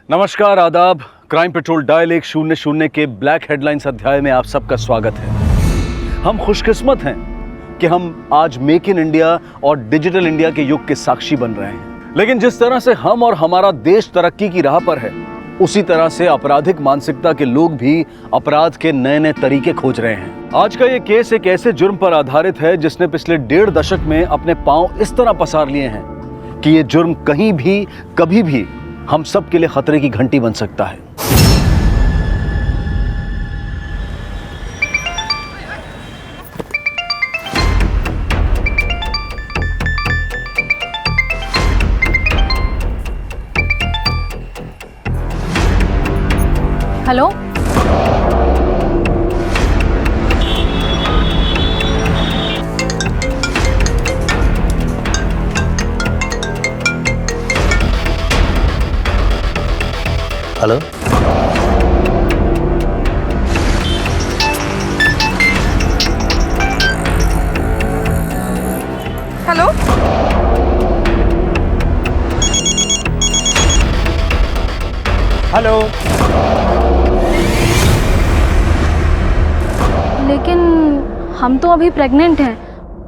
नमस्कार, आदाब। Crime petrol dial 100 के ब्लैक हेडलाइंस अध्याय में आप सबका स्वागत है। हम खुशकिस्मत हैं कि हम आज मेक इन इंडिया और डिजिटल इंडिया के युग के साक्षी बन रहे हैं। लेकिन जिस तरह से हम और हमारा देश तरक्की की राह पर है, उसी तरह से आपराधिक मानसिकता के लोग भी अपराध के नए नए तरीके खोज रहे हैं। आज का ये केस एक ऐसे जुर्म पर आधारित है जिसने पिछले 1.5 दशक में अपने पांव इस तरह पसार लिए हैं कि ये जुर्म कहीं भी कभी भी हम सब के लिए खतरे की घंटी बन सकता है। Hello, hello, hello, hello. लेकिन हम तो अभी प्रेग्नेंट हैं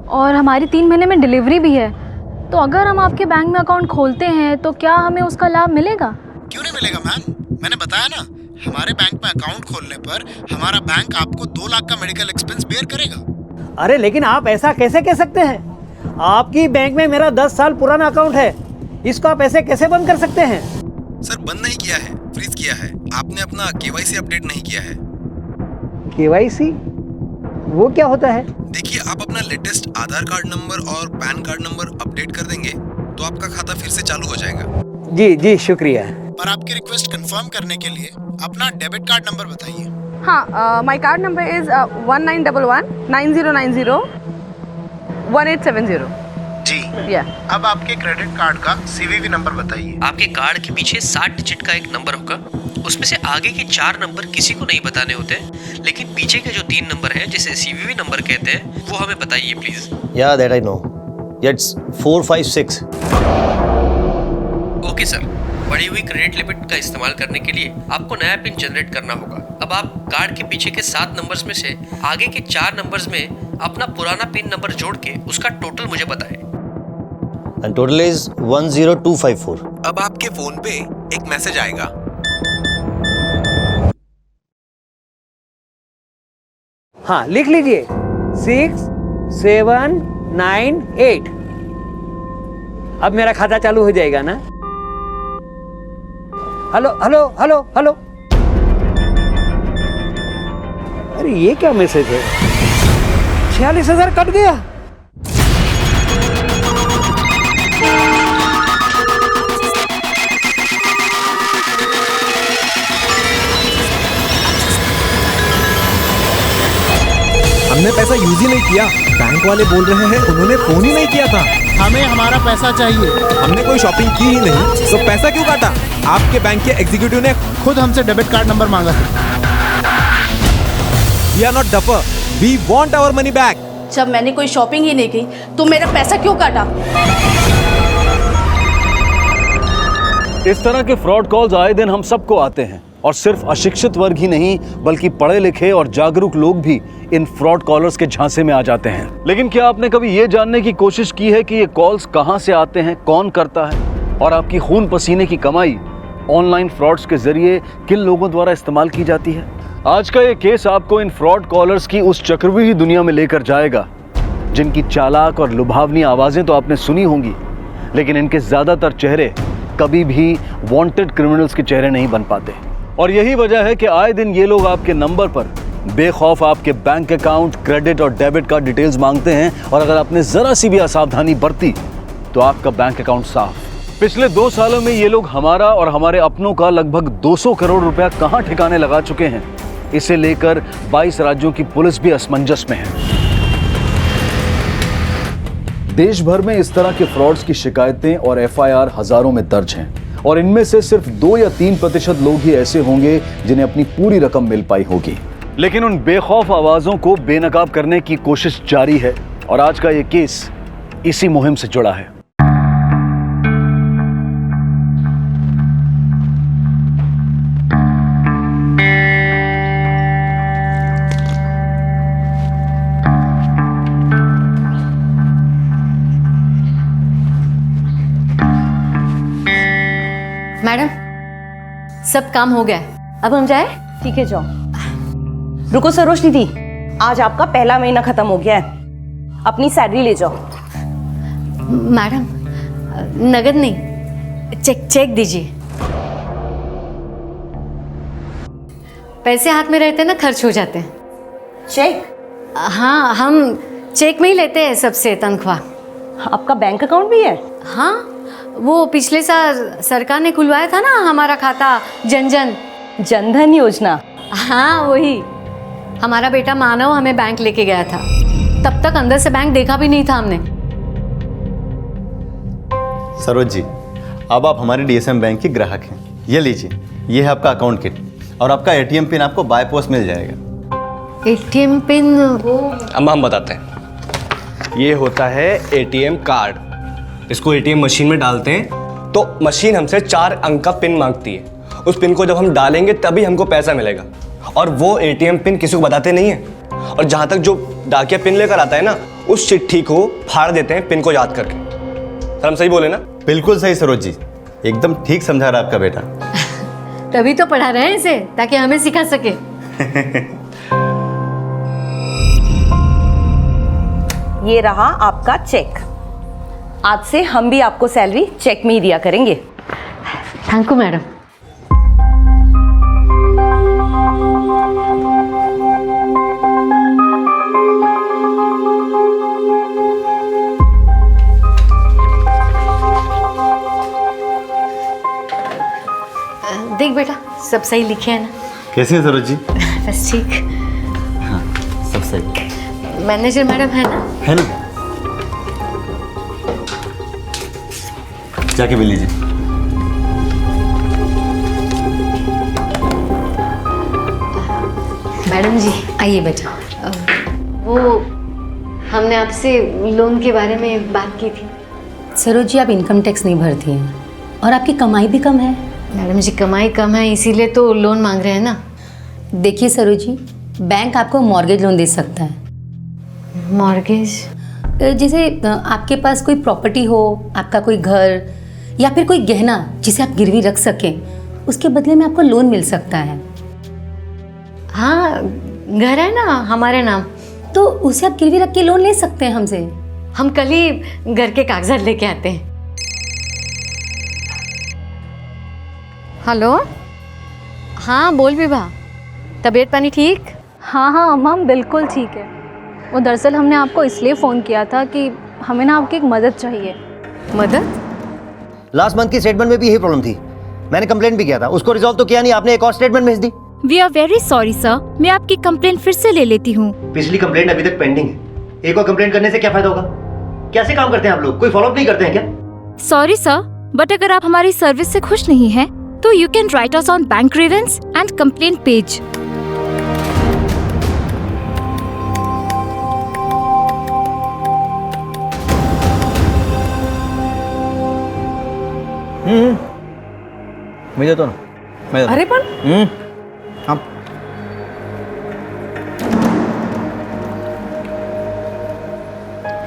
और हमारी 3 महीने में डिलीवरी भी है। तो अगर हम आपके बैंक में अकाउंट खोलते हैं तो क्या हमें उसका लाभ मिलेगा? क्यों नहीं मिलेगा मैम, मैंने बताया ना, हमारे बैंक में अकाउंट खोलने पर हमारा बैंक आपको 2 लाख का मेडिकल एक्सपेंस बेयर करेगा। अरे लेकिन आप ऐसा कैसे कह सकते हैं? आपकी बैंक में मेरा 10 साल पुराना अकाउंट है, इसको आप ऐसे कैसे बंद कर सकते हैं? सर बंद नहीं किया है, फ्रीज किया है। आपने अपना केवाईसी अपडेट नहीं किया है। केवाईसी वो क्या होता है? देखिए, आप अपना लेटेस्ट आधार कार्ड नंबर और पैन कार्ड नंबर अपडेट कर देंगे तो आपका खाता फिर से चालू हो जाएगा। जी जी शुक्रिया। पर आपकी रिक्वेस्ट कंफर्म करने के लिए अपना डेबिट कार्ड नंबर बताइए। हाँ, माय कार्ड नंबर इज 1911 9090 1870। जी। अब आपके क्रेडिट कार्ड का सीवीवी नंबर बताइए। आपके कार्ड के पीछे 60 डिजिट का एक नंबर होगा। उसमें से आगे के 4 नंबर किसी को नहीं बताने होते, लेकिन पीछे के जो 3 नंबर हैं जिसे सीवीवी नंबर कहते हैं, वो हमें बताइए please. Yeah, that I know. It's 456. Okay sir, बढ़ी हुई क्रेडिट लिमिट का इस्तेमाल करने के लिए आपको नया पिन जनरेट करना होगा। अब आप कार्ड के पीछे के 7 नंबर्स में से आगे के 4 नंबर्स में अपना पुराना पिन नंबर जोड़ के उसका टोटल मुझे बताएं। And total is 10254. अब आपके फोन पे एक मैसेज आएगा। हाँ लिख लीजिए 6798। अब मेरा खाता चालू हो जाएगा ना? Hello hello hello hello. अरे ये क्या मैसेज है? 46,000 कट गया। हमने पैसा यूज ही नहीं किया। बैंक वाले बोल रहे हैं उन्होंने फोन ही नहीं किया था। हमें हमारा पैसा चाहिए। हमने कोई शॉपिंग की ही नहीं, तो पैसा क्यों काटा? आपके बैंक के एग्जीक्यूटिव ने खुद हमसे डेबिट कार्ड नंबर मांगा था। We are not duffer, we want our money back. जब मैंने कोई शॉपिंग ही नहीं की तो मेरा पैसा क्यों काटा? इस तरह के फ्रॉड कॉल्स आए दिन हम सबको आते हैं और सिर्फ अशिक्षित वर्ग ही नहीं बल्कि पढ़े लिखे और जागरूक लोग भी इन फ्रॉड कॉलर्स के झांसे में आ जाते हैं। लेकिन क्या आपने कभी ये जानने की कोशिश की है कि ये कॉल्स कहां से आते हैं, कौन करता है और आपकी खून पसीने की कमाई ऑनलाइन फ्रॉड्स के जरिए किन लोगों द्वारा इस्तेमाल की जाती है? आज का ये केस आपको इन फ्रॉड कॉलर्स की उस चक्रव्यूही दुनिया में लेकर जाएगा जिनकी चालाक और लुभावनी आवाजें तो आपने सुनी होंगी, लेकिन इनके ज्यादातर चेहरे कभी भी वांटेड क्रिमिनल्स के चेहरे नहीं बन पाते। और यही वजह है कि आए दिन ये लोग आपके नंबर पर बेखौफ आपके बैंक अकाउंट, क्रेडिट और डेबिट कार्ड डिटेल्स मांगते हैं और अगर आपने जरा सी भी असावधानी बरती तो आपका बैंक अकाउंट साफ। पिछले 2 सालों में ये लोग हमारा और हमारे अपनों का लगभग 200 करोड़ रुपया कहां ठिकाने लगा चुके हैं, इसे लेकर 22 राज्यों की पुलिस भी असमंजस में है। देश भर में इस तरह के फ्रॉड्स की शिकायतें और एफआईआर हजारों में दर्ज हैं और इनमें से सिर्फ 2 या 3% लोग ही ऐसे होंगे जिन्हें अपनी पूरी रकम मिल पाई होगी। लेकिन उन बेखौफ आवाजों को बेनकाब करने की कोशिश जारी है और आज का ये केस इसी मुहिम से जुड़ा है। मैडम, सब काम हो गया है, अब हम जाए? ठीक है, जाओ। रुको सरोज दीदी, आज आपका पहला महीना खत्म हो गया है, अपनी सैलरी ले जाओ। मैडम, नगद नहीं, चेक दीजिए। पैसे हाथ में रहते हैं ना, खर्च हो जाते हैं। चेक? हाँ, हम चेक में ही लेते हैं सबसे तनख्वाह। आपका बैंक अकाउंट भी है? हाँ, वो पिछले साल सरकार ने खुलवाया था ना हमारा खाता, जनधन योजना। हाँ वही। हमारा बेटा मानव हमें बैंक लेके गया था, तब तक अंदर से बैंक देखा भी नहीं था हमने। सरोज जी, अब आप हमारे डीएसएम बैंक के ग्राहक हैं। ये लीजिए, ये है आपका अकाउंट किट और आपका एटीएम पिन आपको बाय पोस्ट मिल जाएगा। ATM pin? वो अम्मा हम बताते हैं। ये होता है एटीएम कार्ड। इसको एटीएम मशीन में डालते हैं तो मशीन हमसे 4 अंक का पिन मांगती है। उस पिन को जब हम डालेंगे तभी हमको पैसा मिलेगा, और वो एटीएम पिन किसी को बताते नहीं है। और जहाँ तक जो डाकिया पिन लेकर आता है ना, उस चिट्ठी को फाड़ देते हैं पिन को याद करके। सर हम सही बोले ना? बिल्कुल सही सरोज जी, एकदम ठीक समझा रहा आपका बेटा। तभी तो पढ़ा रहे हैं इसे, ताकि हमें सिखा सके। ये रहा आपका चेक। आज से हम भी आपको सैलरी चेक में ही दिया करेंगे। Thank you madam. देख बेटा, सब सही लिखे हैं ना? कैसे हैं सरोज जी? बस ठीक। हाँ, सब सही। मैनेजर मैडम है ना? है ना? जाके मिल लीजिए। मैडम जी आइए बेटा। वो हमने आपसे लोन के बारे में बात की थी। सरोज जी, आप इनकम टैक्स नहीं भरती हैं और आपकी कमाई भी कम है। मैडम जी, कमाई कम है इसीलिए तो लोन मांग रहे हैं ना। देखिए सरोज जी, बैंक आपको मॉर्गेज लोन दे सकता है। मॉर्गेज? जैसे आपके पास कोई प्रॉपर्टी हो, आपका कोई घर या फिर कोई गहना जिसे आप गिरवी रख सकें, उसके बदले में आपको लोन मिल सकता है। हाँ, घर है ना हमारे नाम, तो उसे आप गिरवी रख के लोन ले सकते हैं हमसे। हम कल ही घर के कागजात लेके आते हैं। हेलो, हाँ बोल विभा, तबीयत पानी ठीक? हाँ हाँ अम्मा, हम बिल्कुल ठीक है। वो दरअसल हमने आपको इसलिए फ़ोन किया था कि हमें ना आपकी एक मदद चाहिए। मदद? लास्ट मंथ की स्टेटमेंट में भी यही प्रॉब्लम थी। मैंने कंप्लेंट भी किया था, उसको रिजॉल्व तो किया नहीं, आपने एक और स्टेटमेंट भेज दी। We are very sorry sir, मैं आपकी कंप्लेंट फिर से ले लेती हूँ। पिछली कंप्लेंट अभी तक पेंडिंग है, एक और कंप्लेंट करने से क्या फायदा होगा? कैसे काम करते हैं आप लोग? कोई फॉलोअप नहीं करते हैं क्या? सॉरी सर, बट अगर आप हमारी सर्विस से खुश नहीं हैं, तो you can write us on bank grievance and complaint page. मुझे तो ना मैं अरे पण हाँ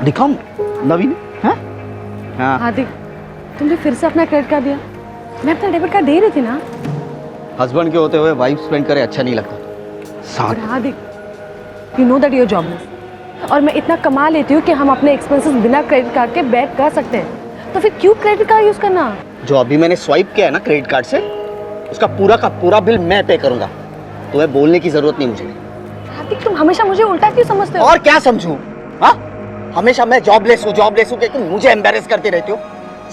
दिखाऊं नवीन? हाँ हाँ देख, तुमने फिर से अपना क्रेडिट कार्ड दिया। मैं अपना डेबिट कार्ड दे रही थी ना। हस्बैंड के होते हुए वाइफ स्पेंड करे अच्छा नहीं लगता। और हाँ देख, you know that you are jobless और मैं इतना कमा लेती हूँ कि हम अपने एक्सपेंसेस बिना क्रेडिट कार्ड के बेयर कर सकते हैं, तो फिर क्यों क्रेडिट कार्ड यूज करना? जो अभी मैंने स्वाइप किया है ना क्रेडिट कार्ड से, उसका पूरा का पूरा बिल मैं पे करूंगा। तुम्हें बोलने की जरूरत नहीं मुझे। हार्दिक, तुम हमेशा मुझे उल्टा क्यों समझते हो? और क्या समझूं? हाँ, हमेशा मैं जॉबलेस हूँ तुम मुझे एम्बेरस करते रहते हो।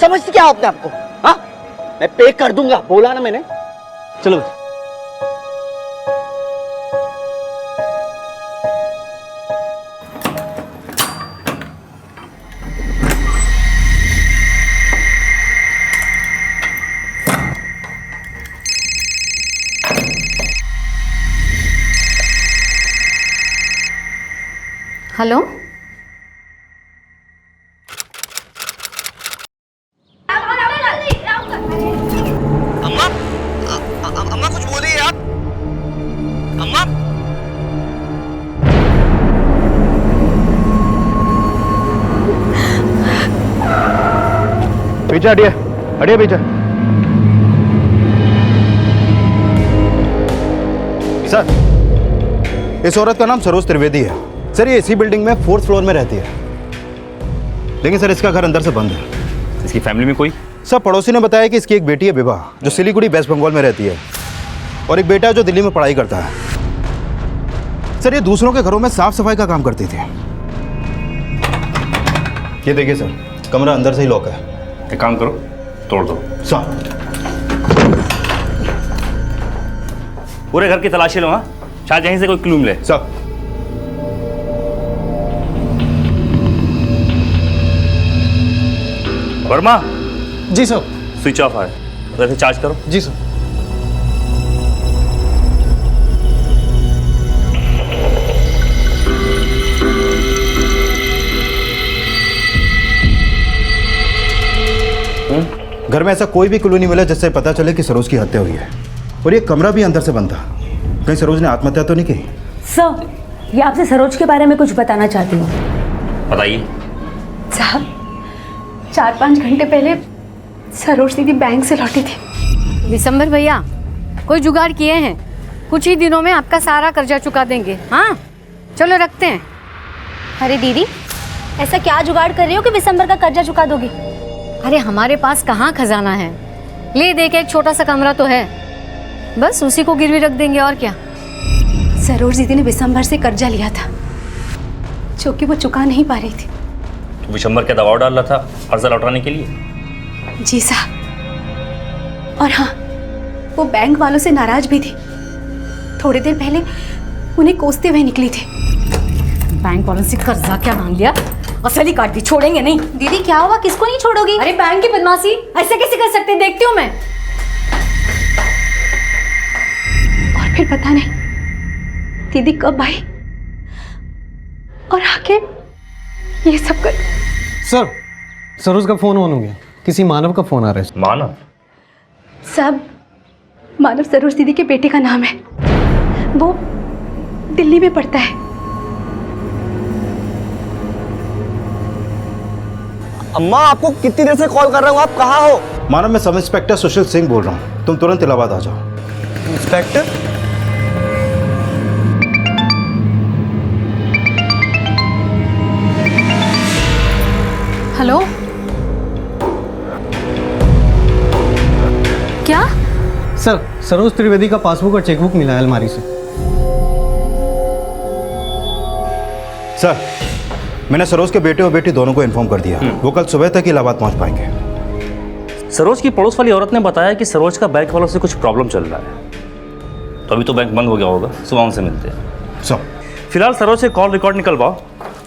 समझती क्या आपने आपको? हाँ, मैं पे कर दूंगा, बोला ना मैंने। चलो हेलो, अम्मा, अम्मा कुछ बोल रही है आप? अम्मा? पीछे हटिए, हटिए पीछे। सर, इस औरत का नाम सरोज त्रिवेदी है। सर, ये इसी बिल्डिंग में 4th फ्लोर में रहती है, लेकिन सर इसका घर अंदर से बंद है। इसकी फैमिली में कोई? सर, पड़ोसी ने बताया कि इसकी एक बेटी है विवाह, जो सिलीगुड़ी वेस्ट बंगाल में रहती है, और एक बेटा है जो दिल्ली में पढ़ाई करता है। सर, ये दूसरों के घरों में साफ सफाई का काम करती थी। ये देखिए सर, कमरा अंदर से ही लॉक है। एक काम करो, तोड़ दो। सर, पूरे घर की तलाशी लो। हाँ, शायद यहीं से कोई क्लू मिले। सर, वर्मा। जी सर। स्विच ऑफ है, वैसे चार्ज करो। जी सर। घर में ऐसा कोई भी क्लू नहीं मिला जिससे पता चले कि सरोज की हत्या हुई है, और ये कमरा भी अंदर से बंद था। कहीं सरोज ने आत्महत्या तो नहीं की? सर, ये आपसे सरोज के बारे में कुछ बताना चाहती हूँ। बताइए। साहब, 4-5 घंटे पहले सरोज दीदी बैंक से लौटी थी। दिसंबर भैया, कोई जुगाड़ किए हैं, कुछ ही दिनों में आपका सारा कर्जा चुका देंगे। हाँ, चलो रखते हैं। अरे दीदी, ऐसा क्या जुगाड़ कर रही हो कि दिसंबर का कर्जा चुका दोगी? अरे हमारे पास कहाँ खजाना है, ले दे के एक छोटा सा कमरा तो है, बस उसी को गिरवी रख देंगे और क्या। सरोज दीदी ने दिसंबर से कर्जा लिया था, जो कि वो चुका नहीं पा रही थी। तो विशंबर का दबाव डाल रहा था कर्जा लौटाने के लिए? जी साहब। और हाँ, वो बैंक वालों से नाराज भी थी। थोड़ी देर पहले उन्हें कोसते हुए निकली थी। बैंक वालों से कर्जा क्या मांग लिया, असली काट दी, छोड़ेंगे नहीं। दीदी क्या हुआ, किसको नहीं छोड़ोगी? अरे बैंक की बदमाशी ऐसे कैसे कर सकते, देखती हूँ मैं। और फिर पता नहीं दीदी कब आई और आके ये सब कर। सर, सरोज का फोन ऑन हो गया, किसी मानव का फोन आ रहा है। मानव? सब मानव सरोज दीदी के बेटे का नाम है, वो दिल्ली में पढ़ता है। अम्मा, आपको कितनी देर से कॉल कर रहा हूँ, आप कहाँ हो? मानव, मैं सब इंस्पेक्टर सुशील सिंह बोल रहा हूँ, तुम तुरंत इलाहाबाद आ जाओ। इंस्पेक्टर? हेलो, क्या? सर, सरोज त्रिवेदी का पासबुक और चेकबुक मिला है अलमारी से। सर, मैंने सरोज के बेटे और बेटी दोनों को इन्फॉर्म कर दिया, वो कल सुबह तक इलाहाबाद पहुंच पाएंगे। सरोज की पड़ोस वाली औरत ने बताया कि सरोज का बैंक वालों से कुछ प्रॉब्लम चल रहा है, तो अभी तो बैंक बंद हो गया होगा, सुबह उनसे मिलते हैं। सर, फिलहाल सरोज से कॉल रिकॉर्ड निकलवाओ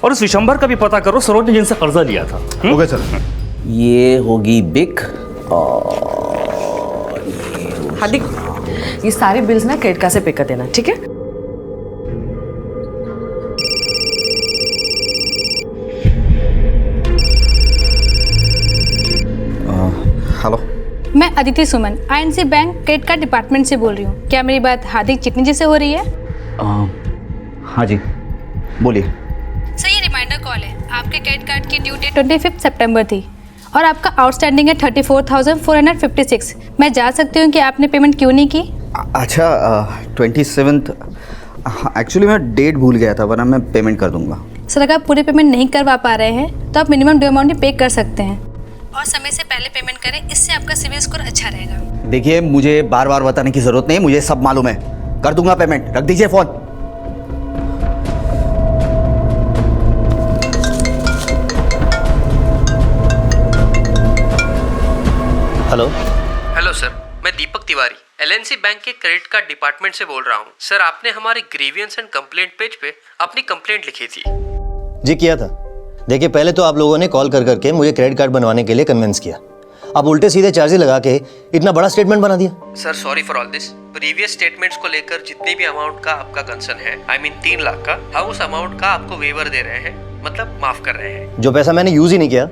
और इस विशंबर का भी पता करो, सरोज ने जिनसे कर्जा लिया था। Okay sir. ये होगी बिक हार्दिक, ये सारे बिल्स ना क्रेडिट कार्ड से पे कर देना, ठीक है? हेलो, मैं अदिति सुमन, INC bank credit card department से बोल रही हूँ। क्या मेरी बात हार्दिक चिटनी जी से हो रही है? हाँ जी, बोलिए। सर, ये रिमाइंडर कॉल है। आपके क्रेडिट कार्ड की ड्यू डेट 25 सितंबर थी और आपका आउटस्टैंडिंग है 34,456। मैं जा सकती हूँ कि आपने पेमेंट क्यों नहीं की? अच्छा, 27th, एक्चुअली मैं डेट भूल गया था, वरना मैं पेमेंट कर दूंगा। सर, अगर आप पूरी पेमेंट नहीं करवा पा रहे हैं तो आप मिनिमम ड्यू अमाउंट ही पे कर सकते हैं, और समय से पहले पेमेंट करें, इससे आपका सिविल स्कोर अच्छा रहेगा। देखिए, मुझे बार बार बताने की जरूरत नहीं, मुझे सब मालूम है, कर दूंगा पेमेंट, रख दीजिए फोन। हेलो सर, मैं दीपक तिवारी LNC बैंक के क्रेडिट कार्ड डिपार्टमेंट से बोल रहा हूँ। सर, आपने हमारे ग्रीवियंस एंड कंप्लेंट पेज पे अपनी कंप्लेंट लिखी थी। जी किया था। देखिए, पहले तो आप लोगों ने कॉल कर करके मुझे क्रेडिट कार्ड बनवाने के लिए कन्विंस किया, अब उल्टे सीधे चार्जेस लगा के इतना बड़ा स्टेटमेंट बना दिया। Sir, sorry for all this. Previous statements को लेकर जितने भी अमाउंट का आपका कंसर्न है, I mean 3 लाख का, हम उस अमाउंट का आपको वेवर दे रहे हैं, मतलब माफ कर रहे हैं। जो पैसा मैंने यूज ही नहीं किया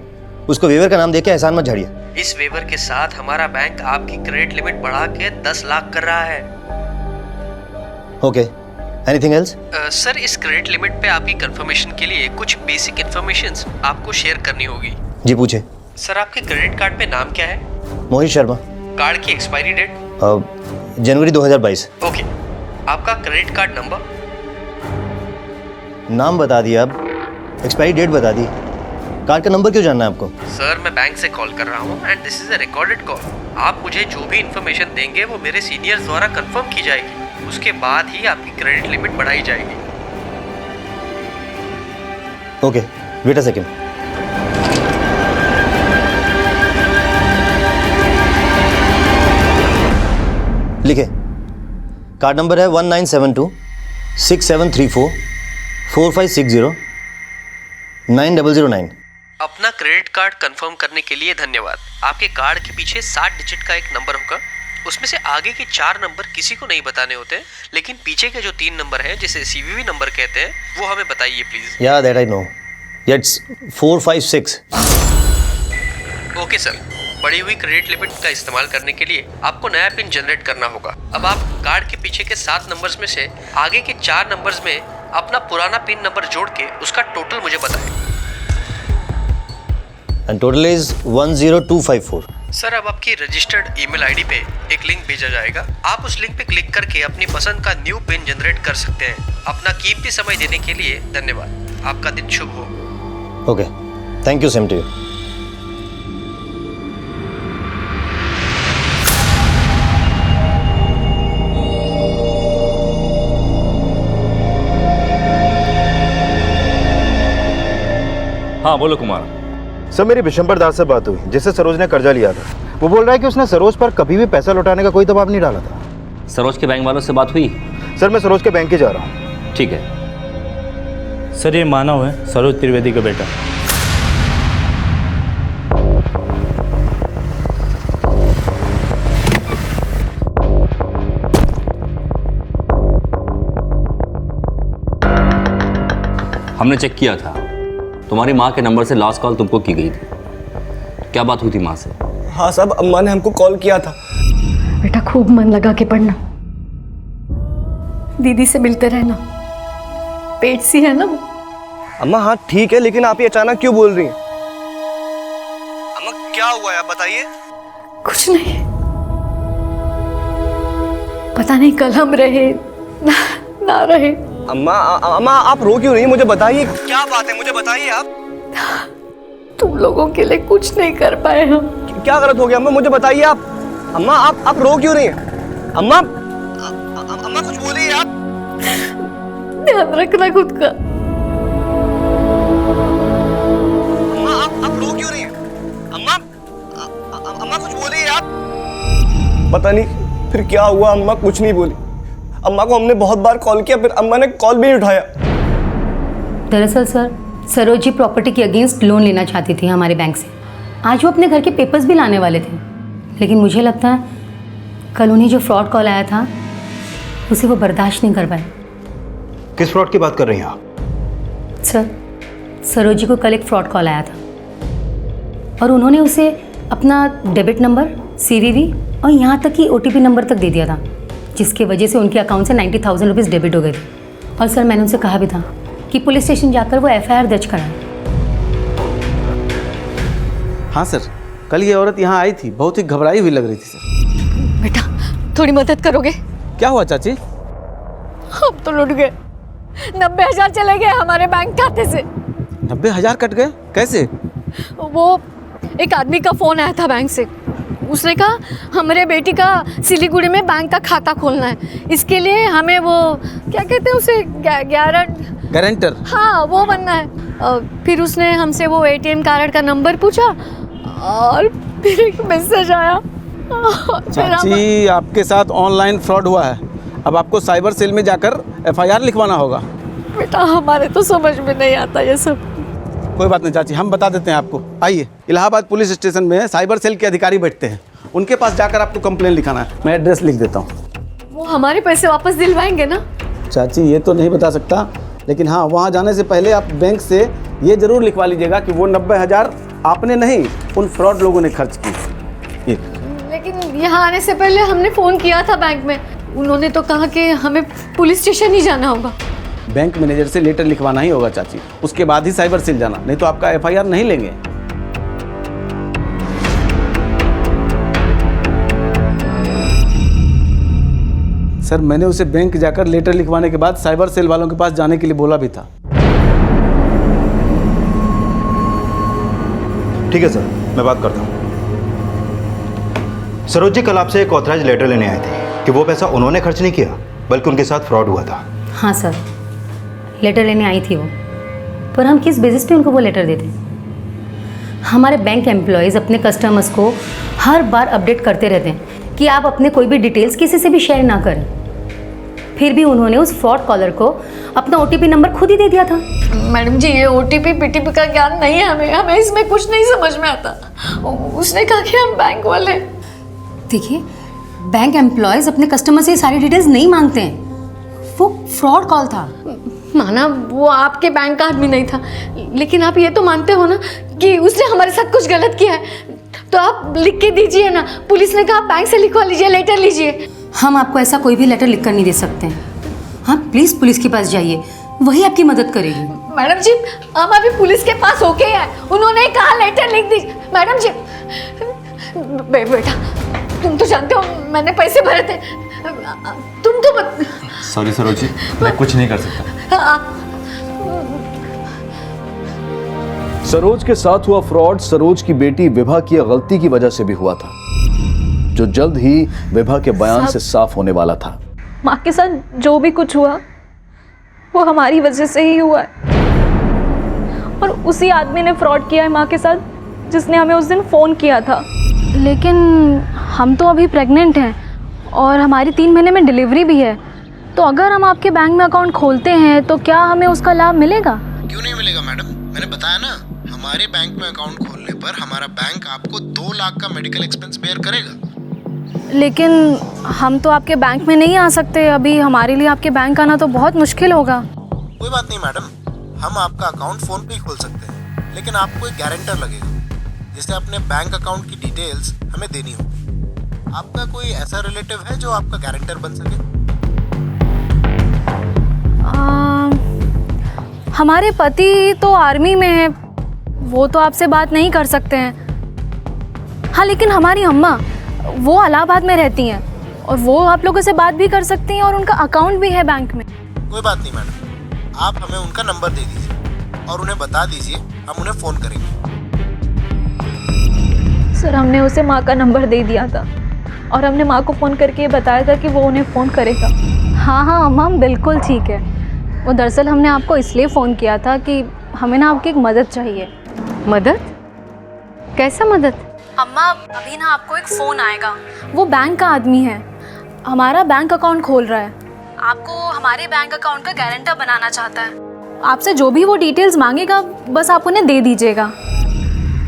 उसको वेवर का नाम देके एहसान मत झाड़िए। इस वेवर के साथ हमारा बैंक आपकी क्रेडिट लिमिट बढ़ा के 10 लाख कर रहा है। Okay, anything else? सर, इस क्रेडिट लिमिट पे आपकी कंफर्मेशन के लिए कुछ बेसिक इन्फॉर्मेशंस आपको शेयर करनी होगी। जी पूछे। सर, आपके क्रेडिट कार्ड पे नाम क्या है? मोहित शर्मा। कार्ड की एक्सपायरी डेट? जनवरी 2022। ओके। आपका क्रेडिट कार्ड नंबर। नाम बता दिया, अब एक्सपायरी डेट बता दी, कार्ड का नंबर क्यों जानना है आपको? सर मैं बैंक से कॉल कर रहा हूँ and this is a recorded call. आप मुझे जो भी इन्फॉर्मेशन देंगे वो मेरे सीनियर्स द्वारा कंफर्म की जाएगी, उसके बाद ही आपकी क्रेडिट लिमिट बढ़ाई जाएगी। Okay, wait a second. लिखे, कार्ड नंबर है 1972-6734-4560-9009। अपना क्रेडिट कार्ड कंफर्म करने के लिए धन्यवाद। आपके कार्ड के पीछे 60 डिजिट का एक नंबर होगा, उसमें से आगे के 4 नंबर किसी को नहीं बताने होते, लेकिन पीछे के जो 3 नंबर हैं जिसे सीवीवी नंबर कहते हैं वो हमें बताइए प्लीज। या that I know, it's 456। Okay sir, बढ़ी हुई क्रेडिट लिमिट का इस्तेमाल करने के लिए आपको नया पिन जनरेट करना होगा। अब आप कार्ड के पीछे के 7 नंबर्स में से आगे के 4 नंबर्स में अपना पुराना पिन नंबर जोड़ के उसका टोटल मुझे बताएं। And total is 10254। सर अब आपकी रजिस्टर्ड ईमेल आईडी पे एक लिंक भेजा जाएगा, आप उस लिंक पे क्लिक करके अपनी पसंद का न्यू पिन जनरेट कर सकते हैं। अपना कीमती समय देने के लिए धन्यवाद। आपका दिन शुभ हो। Okay, thank you, same to you. हाँ बोलो कुमार। सर मेरी बिशंबर दास से बात हुई, जिससे सरोज ने कर्जा लिया था। वो बोल रहा है कि उसने सरोज पर कभी भी पैसा लौटाने का कोई दबाव नहीं डाला था। सरोज के बैंक वालों से बात हुई? सर मैं सरोज के बैंक ही जा रहा हूँ। ठीक है। सर ये मानव है, सरोज त्रिवेदी का बेटा। हमने चेक किया था, तुम्हारी माँ के नंबर से लास्ट कॉल तुमको की गई थी। क्या बात हुई थी माँ से? हाँ साहब, अम्मा ने हमको कॉल किया था। बेटा खूब मन लगा के पढ़ना, दीदी से मिलते रहना, पेट सी है ना वो। अम्मा हाँ ठीक है, लेकिन आप ये अचानक क्यों बोल रही हैं? अम्मा क्या हुआ है आप बताइए। कुछ नहीं, पता नहीं कल हम रहे ना रहे। अम्मा अम्मा आप रो क्यों रही? मुझे बताइए क्या बात है, मुझे बताइए आप। तुम लोगों के लिए कुछ नहीं कर पाए हम। क्या गलत हो गया अम्मा, मुझे बताइए आप। अम्मा आप रो क्यों रही हैं? अम्मा अम्मा कुछ बोलिए आप। ध्यान रखना खुद का। अम्मा आप रो क्यों रही हैं? अम्मा अम्मा कुछ बोलिए आप। पता नहीं फिर क्या हुआ, अम्मा कुछ नहीं बोली। अम्मा को हमने बहुत बार कॉल किया, फिर अम्मा ने कॉल भी नहीं उठाया। दरअसल सर, सरोज जी प्रॉपर्टी के अगेंस्ट लोन लेना चाहती थी हमारे बैंक से। आज वो अपने घर के पेपर्स भी लाने वाले थे, लेकिन मुझे लगता है कल उन्हें जो फ्रॉड कॉल आया था उसे वो बर्दाश्त नहीं कर पाए। किस फ्रॉड की बात कर रही हैं आप? सर, सरोज जी को कल एक फ्रॉड कॉल आया था और उन्होंने उसे अपना डेबिट नंबर, सीवीवी और यहाँ तक कि OTP नंबर तक दे दिया था, जिसकी वजह से उनके अकाउंट से 90,000 रुपीज़ डेबिट हो गए थे। और सर मैंने उनसे कहा भी था कि पुलिस स्टेशन जाकर वो FIR दर्ज कराएं। हाँ सर, कल ये औरत यहाँ आई थी, बहुत ही घबराई हुई लग रही थी सर। बेटा थोड़ी मदद करोगे? क्या हुआ चाची? हम तो लुट गए, 90,000 चले गए हमारे बैंक खाते से। 90,000 कट गए? कैसे? वो एक आदमी का फोन आया था बैंक से, उसने कहा हमारे बेटी का सिलीगुड़ी में बैंक का खाता खोलना है, इसके लिए हमें वो क्या कहते हैं उसे, गारंटर। हाँ वो बनना है। फिर उसने हमसे वो ATM कार्ड का नंबर पूछा और फिर एक मैसेज आया। चाची आपके साथ ऑनलाइन फ्रॉड हुआ है, अब आपको साइबर सेल में जाकर FIR लिखवाना होगा। बेटा हमारे तो समझ में नहीं आता ये सब। कोई बात नहीं चाची, हम बता देते हैं आपको। आइए, इलाहाबाद पुलिस स्टेशन में साइबर सेल के अधिकारी बैठते हैं, उनके पास जाकर आपको कंप्लेन लिखाना है। मैं एड्रेस लिख देता हूँ। वो हमारे पैसे वापस दिलवाएंगे ना? चाची ये तो नहीं बता सकता, लेकिन हाँ वहाँ जाने से पहले आप बैंक से ये जरूर लिखवा लीजिएगा कि वो 90,000 आपने नहीं, उन फ्रॉड लोगों ने खर्च की। लेकिन यहाँ आने से पहले हमने फ़ोन किया था बैंक में, उन्होंने तो कहा कि हमें पुलिस स्टेशन ही जाना होगा। बैंक मैनेजर से लेटर लिखवाना ही होगा चाची, उसके बाद ही साइबर सेल जाना, नहीं तो आपका FIR नहीं लेंगे। सर मैंने उसे बैंक जाकर लेटर लिखवाने के बाद साइबर सेल वालों के पास जाने के लिए बोला भी था। ठीक है सर, मैं बात करता हूँ। सरोज जी, कल आपसे एक ऑथराइज लेटर लेने आए थे कि वो पैसा उन्होंने खर्च नहीं किया बल्कि उनके साथ फ्रॉड हुआ था। हाँ सर, लेटर लेने आई थी वो, पर हम किस बेसिस पे उनको वो लेटर देते? हमारे बैंक एम्प्लॉयज़ अपने कस्टमर्स को हर बार अपडेट करते रहते हैं कि आप अपने कोई भी डिटेल्स किसी से भी शेयर ना करें। फिर भी उन्होंने उस फ्रॉड कॉलर को अपना OTP नंबर खुद ही दे दिया था। मैडम जी, ये OTP PTP का ज्ञान नहीं है हमें इसमें कुछ नहीं समझ में आता। उसने कहा कि हम बैंक वाले। देखिए, बैंक एम्प्लॉयज़ अपने कस्टमर से सारी डिटेल्स नहीं मांगते हैं। वो फ्रॉड कॉल था। माना वो आपके बैंक का आदमी नहीं था, लेकिन आप ये तो मानते हो ना कि उसने हमारे साथ कुछ गलत किया है। तो आप लिख के दीजिए ना। पुलिस ने कहा बैंक से लिखवा लीजिए, लेटर लीजिए। हम आपको ऐसा कोई भी लेटर लिख कर नहीं दे सकते हैं। हाँ, प्लीज़ पुलिस के पास जाइए, वही आपकी मदद करेगी। मैडम जी, हम अभी पुलिस के पास होके आए, उन्होंने कहा लेटर लिख दीजिए। मैडम जी, बेटा तुम तो जानते हो मैंने पैसे भरे थे, तुम तो सॉरी सरोज जी, मैं कुछ नहीं कर सकता। सरोज के साथ हुआ फ्रॉड सरोज की बेटी विभा की गलती की वजह से भी हुआ था, जो जल्द ही विभा के बयान से साफ होने वाला था। माँ के साथ जो भी कुछ हुआ वो हमारी वजह से ही हुआ है, और उसी आदमी ने फ्रॉड किया है माँ के साथ, जिसने हमें उस दिन फ़ोन किया था। लेकिन हम तो अभी प्रेग्नेंट हैं और हमारी 3 महीने में डिलीवरी भी है, तो अगर हम आपके बैंक में अकाउंट खोलते हैं तो क्या हमें उसका लाभ मिलेगा? क्यों नहीं मिलेगा मैडम, मैंने बताया ना, हमारे बैंक में अकाउंट खोलने पर हमारा बैंक आपको 2 लाख का मेडिकल एक्सपेंस बेयर करेगा। लेकिन हम तो आपके बैंक में नहीं आ सकते अभी, हमारे लिए आपके बैंक आना तो बहुत मुश्किल होगा। कोई बात नहीं मैडम, हम आपका अकाउंट फोन पे ही खोल सकते हैं, लेकिन आपको एक गारंटर लगेगा जिसने अपने बैंक अकाउंट की डिटेल्स हमें देनी होगी। आपका कोई ऐसा रिलेटिव है जो आपका गारंटर बन सके? हमारे पति तो आर्मी में है, वो तो आपसे बात नहीं कर सकते हैं। हाँ, लेकिन हमारी अम्मा वो इलाहाबाद में रहती हैं और वो आप लोगों से बात भी कर सकती हैं और उनका अकाउंट भी है बैंक में। कोई बात नहीं मैडम, आप हमें उनका नंबर दे दीजिए और उन्हें बता दीजिए, हम उन्हें फ़ोन करेंगे। सर, हमने उसे माँ का नंबर दे दिया था और हमने माँ को फ़ोन करके ये बताया था कि वो उन्हें फ़ोन करेगा। हाँ अम्मा, बिल्कुल ठीक है। वो दरअसल हमने आपको इसलिए फ़ोन किया था कि हमें ना आपकी एक मदद चाहिए। मदद? कैसा मदद? अम्मा, अभी ना आपको एक फ़ोन आएगा, वो बैंक का आदमी है, हमारा बैंक अकाउंट खोल रहा है, आपको हमारे बैंक अकाउंट का गारंटर बनाना चाहता है। आपसे जो भी वो डिटेल्स मांगेगा बस आप उन्हें दे दीजिएगा।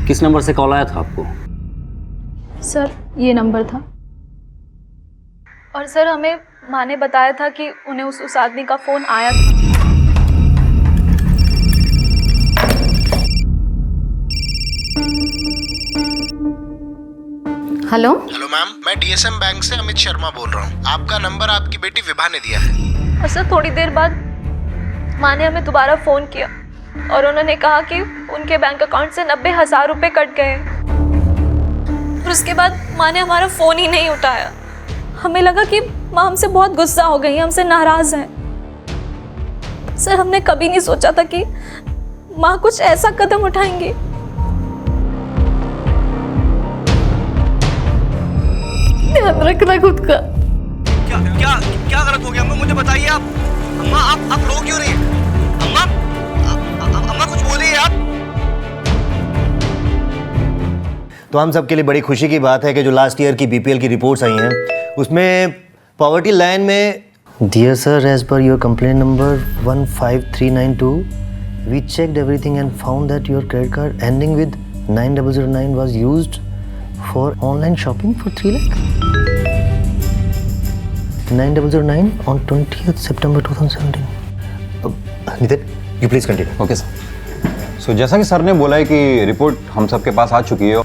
किस नंबर से कॉल आया था आपको? सर, ये नंबर था, और सर हमें माँ ने बताया था कि उन्हें उस आदमी का फ़ोन आया था। हेलो मैम, मैं DSM बैंक से अमित शर्मा बोल रहा हूँ। आपका नंबर आपकी बेटी विभा ने दिया है। और सर, थोड़ी देर बाद माँ ने हमें दोबारा फ़ोन किया और उन्होंने कहा कि उनके बैंक अकाउंट से 90,000 रुपये कट गए, और उसके बाद माँ ने हमारा फ़ोन ही नहीं उठाया। हमें लगा कि माँ हमसे बहुत गुस्सा हो गई, हमसे नाराज़ हैं। सर, हमने कभी नहीं सोचा था कि माँ कुछ ऐसा कदम उठाएंगी। ध्यान रखना खुद का। क्या क्या क्या गलत हो गया अम्मा, मुझे बताइए आप। अम्मा, आप रो क्यों रही हैं? अम्मा कुछ बोलिए आप। तो हम सबके लिए बड़ी खुशी की बात है कि जो लास्ट ईयर की BPL की रिपोर्ट्स आई हैं उसमें पॉवर्टी लाइन में dear sir, as per your complaint number 15392 we checked everything and found that your credit card ending with 9009 was used for online shopping for 3 lakh 9009 on 20th September 2017। Nitin, you please continue. Okay sir. So जैसा कि sir ने बोला है कि report हम सबके पास आ चुकी है।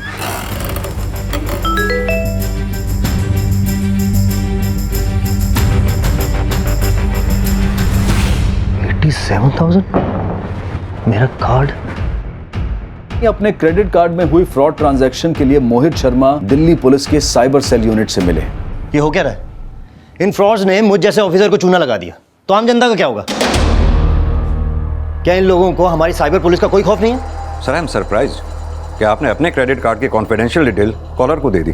87,000 मेरा कार्ड। अपने क्रेडिट कार्ड में हुई फ्रॉड ट्रांजैक्शन के लिए मोहित शर्मा दिल्ली पुलिस के साइबर सेल यूनिट से मिले। ये हो क्या रहा है? इन फ्रॉड्स ने मुझ जैसे ऑफिसर को चूना लगा दिया, तो आम जनता का क्या होगा? क्या इन लोगों को हमारी साइबर पुलिस का कोई खौफ नहीं है? सर आई एम सरप्राइज कि आपने अपने क्रेडिट कार्ड की कॉन्फिडेंशियल डिटेल कॉलर को दे दी।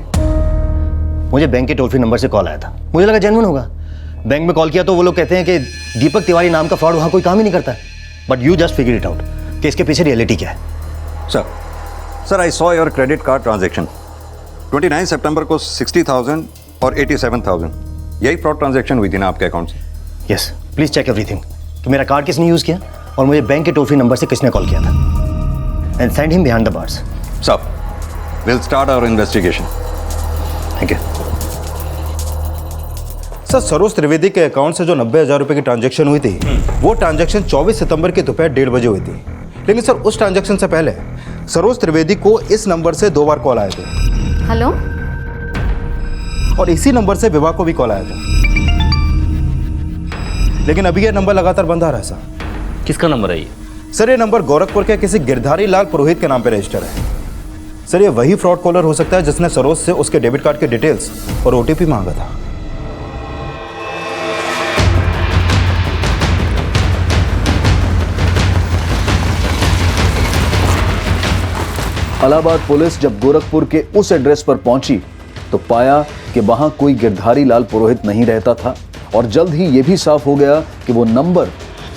मुझे बैंक के टोल फ्री नंबर से कॉल आया था, मुझे लगा जेन्युइन होगा। बैंक में कॉल किया तो वो लोग कहते हैं कि दीपक तिवारी नाम का फ्रॉड वहाँ कोई काम ही नहीं करता है। But you just figure it out कि इसके पीछे रियलिटी क्या है। Sir I saw your credit card transaction 29 सितंबर को 60,000 और 87,000 यही फ्रॉड ट्रांजैक्शन हुई थी ना आपके अकाउंट से? यस, प्लीज चेक एवरीथिंग कि मेरा कार्ड किसने यूज़ किया और मुझे बैंक के टोल फ्री नंबर से किसने कॉल किया था। And send him behind the bars. Sir will start our investigation. Thank you. Sir Saroj Trivedi के अकाउंट से जो 90,000 रुपये की ट्रांजैक्शन हुई थी, वो ट्रांजैक्शन 24 सितंबर की दोपहर 1:30 बजे हुई थी। लेकिन सर उस ट्रांजैक्शन से पहले सरोज त्रिवेदी को इस नंबर से 2 बार कॉल आए थे। हेलो। और इसी नंबर से विवाह को भी कॉल आया था। लेकिन अभी ये नंबर लगातार बंद आ रहा है सर। किसका नंबर है ये? सर ये नंबर गोरखपुर के किसी गिरधारी लाल पुरोहित के नाम पे रजिस्टर है। सर ये वही फ्रॉड कॉलर हो सकता है जिसने सरोज से उसके डेबिट कार्ड के डिटेल्स और OTP मांगा था। इलाहाबाद पुलिस जब गोरखपुर के उस एड्रेस पर पहुंची तो पाया कि वहां कोई गिरधारी लाल पुरोहित नहीं रहता था, और जल्द ही यह भी साफ हो गया कि वो नंबर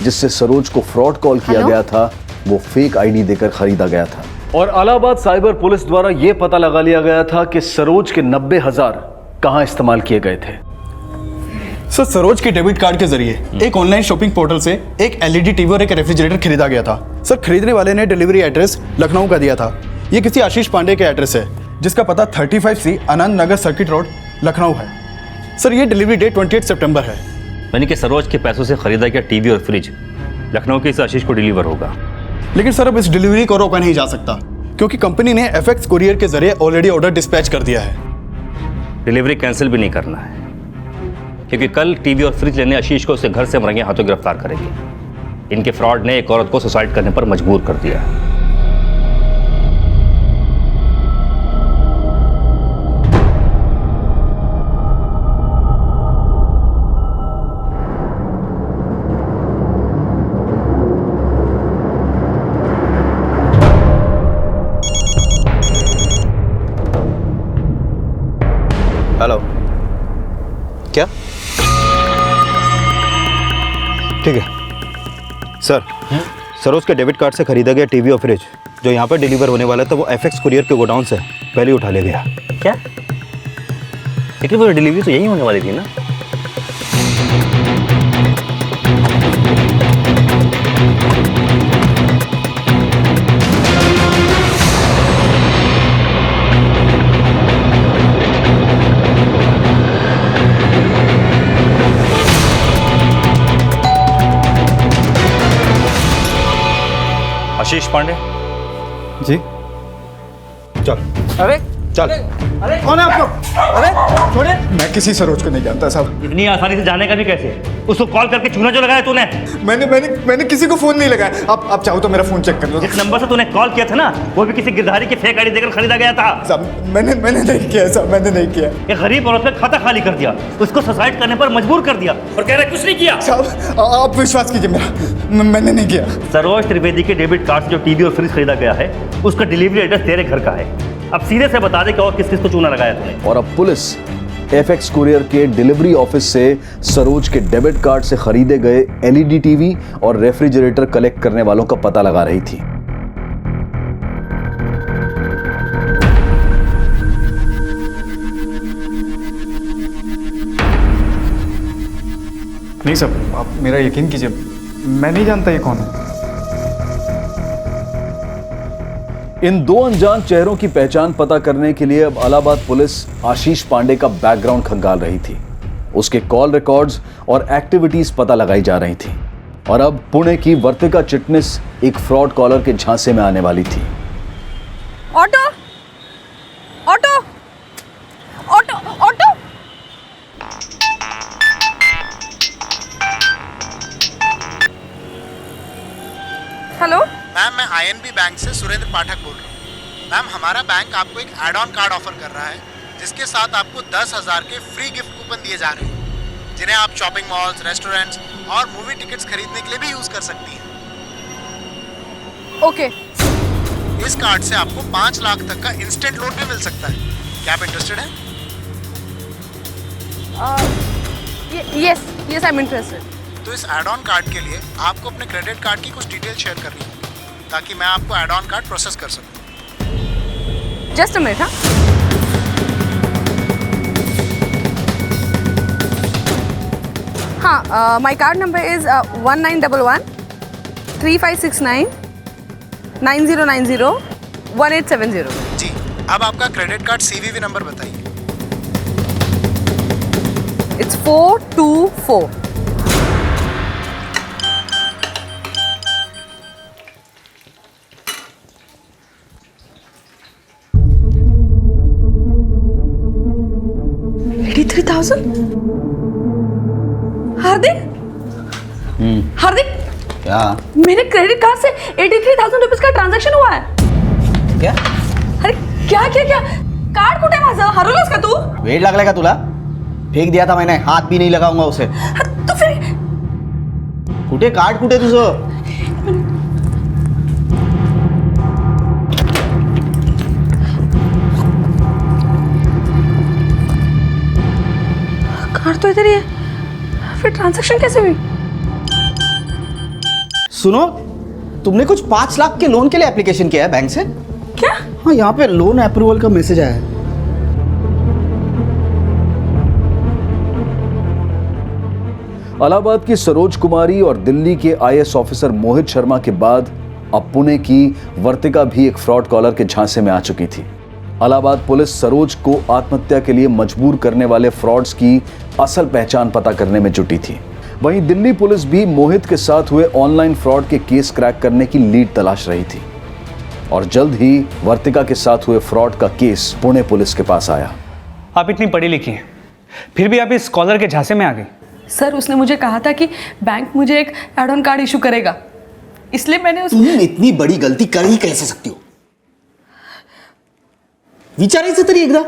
जिससे सरोज को फ्रॉड कॉल किया गया था वो फेक ID देकर खरीदा गया था। और इलाहाबाद साइबर पुलिस द्वारा यह पता लगा लिया गया था कि सरोज के 90,000 कहां इस्तेमाल किए गए थे। सर सरोज के डेबिट कार्ड के जरिए एक ऑनलाइन शॉपिंग पोर्टल से एक LED टीवी और एक रेफ्रिजरेटर खरीदा गया था। सर खरीदने वाले ने डिलीवरी एड्रेस लखनऊ का दिया था। ये किसी आशीष पांडे के एड्रेस है जिसका पता 35C Anand Nagar circuit road Lucknow है। सर ये डिलीवरी डेट 28 सितंबर है। मैंने कि सरोज के पैसों से खरीदा गया टीवी और फ्रिज लखनऊ के इस आशीष को डिलीवर होगा। लेकिन सर अब इस डिलीवरी को रोका नहीं जा सकता क्योंकि कंपनी ने FX कुरियर के जरिए ऑलरेडी ऑर्डर डिस्पैच कर दिया है। डिलीवरी कैंसिल भी नहीं करना है क्योंकि कल टीवी और फ्रिज लेने आशीष को उसके घर से रंगे हाथों गिरफ्तार करेंगे। इनके फ्रॉड ने एक औरत को सुसाइड करने पर मजबूर कर दिया है। हेलो। क्या? ठीक है सर। सरोज के डेबिट कार्ड से खरीदा गया टीवी और फ्रिज जो यहाँ पर डिलीवर होने वाला था वो FX कुरियर के गोडाउन से पहले उठा ले गया। क्या? लेकिन वो डिलीवरी तो यही होने वाली थी ना। आशीष पांडे जी। चल। अरे चल। अरे कौन है आपको? अरे छोड़े। मैं किसी सरोज को नहीं जानता साहब। इतनी आसानी से जाने का भी कैसे? उसको कॉल करके चूना जो लगाया तूने? मैंने किसी को फोन नहीं लगाया। आप चाहो तो मेरा फोन चेक कर लो। जिस नंबर से तूने कॉल किया था ना वो भी किसी गिरधारी की फेक ID देकर खरीदा गया था। साहब मैंने नहीं किया साहब, मैंने नहीं किया। एक गरीब औरत ने खाता खाली कर दिया, उसको सुसाइड करने पर मजबूर कर दिया और कह रहे कुछ नहीं किया। साहब आप विश्वास कीजिए मेरा, मैंने नहीं किया। सरोज त्रिवेदी के डेबिट कार्ड से जो टीवी और फ्रिज खरीदा गया है उसका डिलीवरी एड्रेस तेरे घर का है। अब सीधे से बता दे कि और किस किस को चूना लगाया तूने। और अब पुलिस FX कुरियर के डिलीवरी ऑफिस से सरोज के डेबिट कार्ड से खरीदे गए LED टीवी और रेफ्रिजरेटर कलेक्ट करने वालों का पता लगा रही थी। नहीं साहब आप मेरा यकीन कीजिए, मैं नहीं जानता ये कौन है। इन दो अनजान चेहरों की पहचान पता करने के लिए अब इलाहाबाद पुलिस आशीष पांडे का बैकग्राउंड खंगाल रही थी। उसके कॉल रिकॉर्ड्स और एक्टिविटीज पता लगाई जा रही थी। और अब पुणे की वर्तिका चिटनिस एक फ्रॉड कॉलर के झांसे में आने वाली थी। Auto auto auto auto. Hello ma'am, मैं INB बैंक से सुरेंद्र पाठक बोल रहा हूँ। मैम हमारा बैंक आपको एक एड ऑन कार्ड ऑफर कर रहा है जिसके साथ आपको 10,000 के फ्री गिफ्ट कूपन दिए जा रहे हैं। जिन्हें आप शॉपिंग मॉल्स, रेस्टोरेंट्स और मूवी टिकट्स खरीदने के लिए भी यूज कर सकती हैं। ओके। इस कार्ड से आपको 5 लाख तक का इंस्टेंट लोन भी मिल सकता है। क्या आप इंटरेस्टेड हैं? Yes yes I am interested. तो इस एड ऑन कार्ड के लिए आपको अपने क्रेडिट कार्ड की कुछ डिटेल शेयर करनी होगी ताकि मैं आपको एड ऑन कार्ड प्रोसेस कर सकूं। Just a minute. हाँ, माय कार्ड नंबर इज 1911 3569 9090 1870। जी, अब आपका क्रेडिट कार्ड सीवीवी नंबर बताइए। इट्स 424। हार्दिक, क्या मेरे क्रेडिट कार्ड से 83,000 रुपीज का ट्रांजैक्शन हुआ है। क्या? अरे क्या क्या क्या कार्ड कुठे माझं? हरवलंस का तू? वेट लागलाय का तुला? फेक दिया था मैंने, हाथ भी नहीं लगाऊंगा उसे। तो फिर कुठे कार्ड कुठे तुझं? कार्ड तो इधर ही है, फिर ट्रांजैक्शन कैसे हुई? सुनो, तुमने कुछ 5 लाख के लोन के लिए एप्लीकेशन किया है बैंक से? क्या? हाँ, यहाँ पे लोन अप्रूवल का मैसेज आया है। इलाहाबाद की सरोज कुमारी और दिल्ली के आईएएस ऑफिसर मोहित शर्मा के बाद अब पुणे की वर्तिका भी एक फ्रॉड कॉलर के झांसे में आ चुकी थी। इलाहाबाद पुलिस सरोज को आत्महत्या के लिए मजबूर करने वाले फ्रॉड्स की असल पहचान पता करने में जुटी थी। वहीं दिल्ली पुलिस भी मोहित के साथ हुए ऑनलाइन फ्रॉड के केस क्रैक करने की लीड तलाश रही थी और जल्द ही वर्तिका के साथ हुए फ्रॉड का केस पुणे पुलिस के पास आया। आप इतनी पढ़ी लिखी हैं, फिर भी आप इस स्कॉलर के झांसे में आ गई। सर, उसने मुझे कहा था कि बैंक मुझे एक एड ऑन कार्ड इशू करेगा, इसलिए मैंने तुम इतनी बड़ी गलती कर ही कैसे सकती हो? विचारायचं तरी एकदा।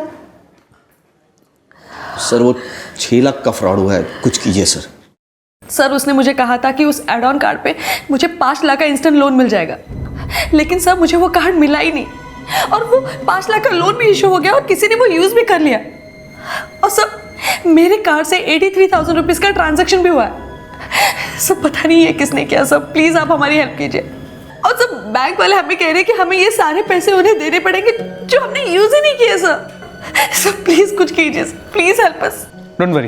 सर, वो 6 लाख का फ्रॉड हुआ है, कुछ कीजिए सर। सर, उसने मुझे कहा था कि उस एड ऑन कार्ड पे मुझे 5 लाख का इंस्टेंट लोन मिल जाएगा, लेकिन सर मुझे वो कार्ड मिला ही नहीं और वो 5 लाख का लोन भी इशू हो गया और किसी ने वो यूज भी कर लिया। और सर, मेरे कार्ड से 83,000 रुपीज का ट्रांजैक्शन भी हुआ है। सब पता नहीं है किसने किया। सर प्लीज आप हमारी हेल्प कीजिए। और सब बैंक वाले हमें कह रहे हैं कि हमें ये सारे पैसे उन्हें देने पड़ेंगे जो हमने यूज ही नहीं किए। सर प्लीज कुछ कीजिए, please help us. Don't worry,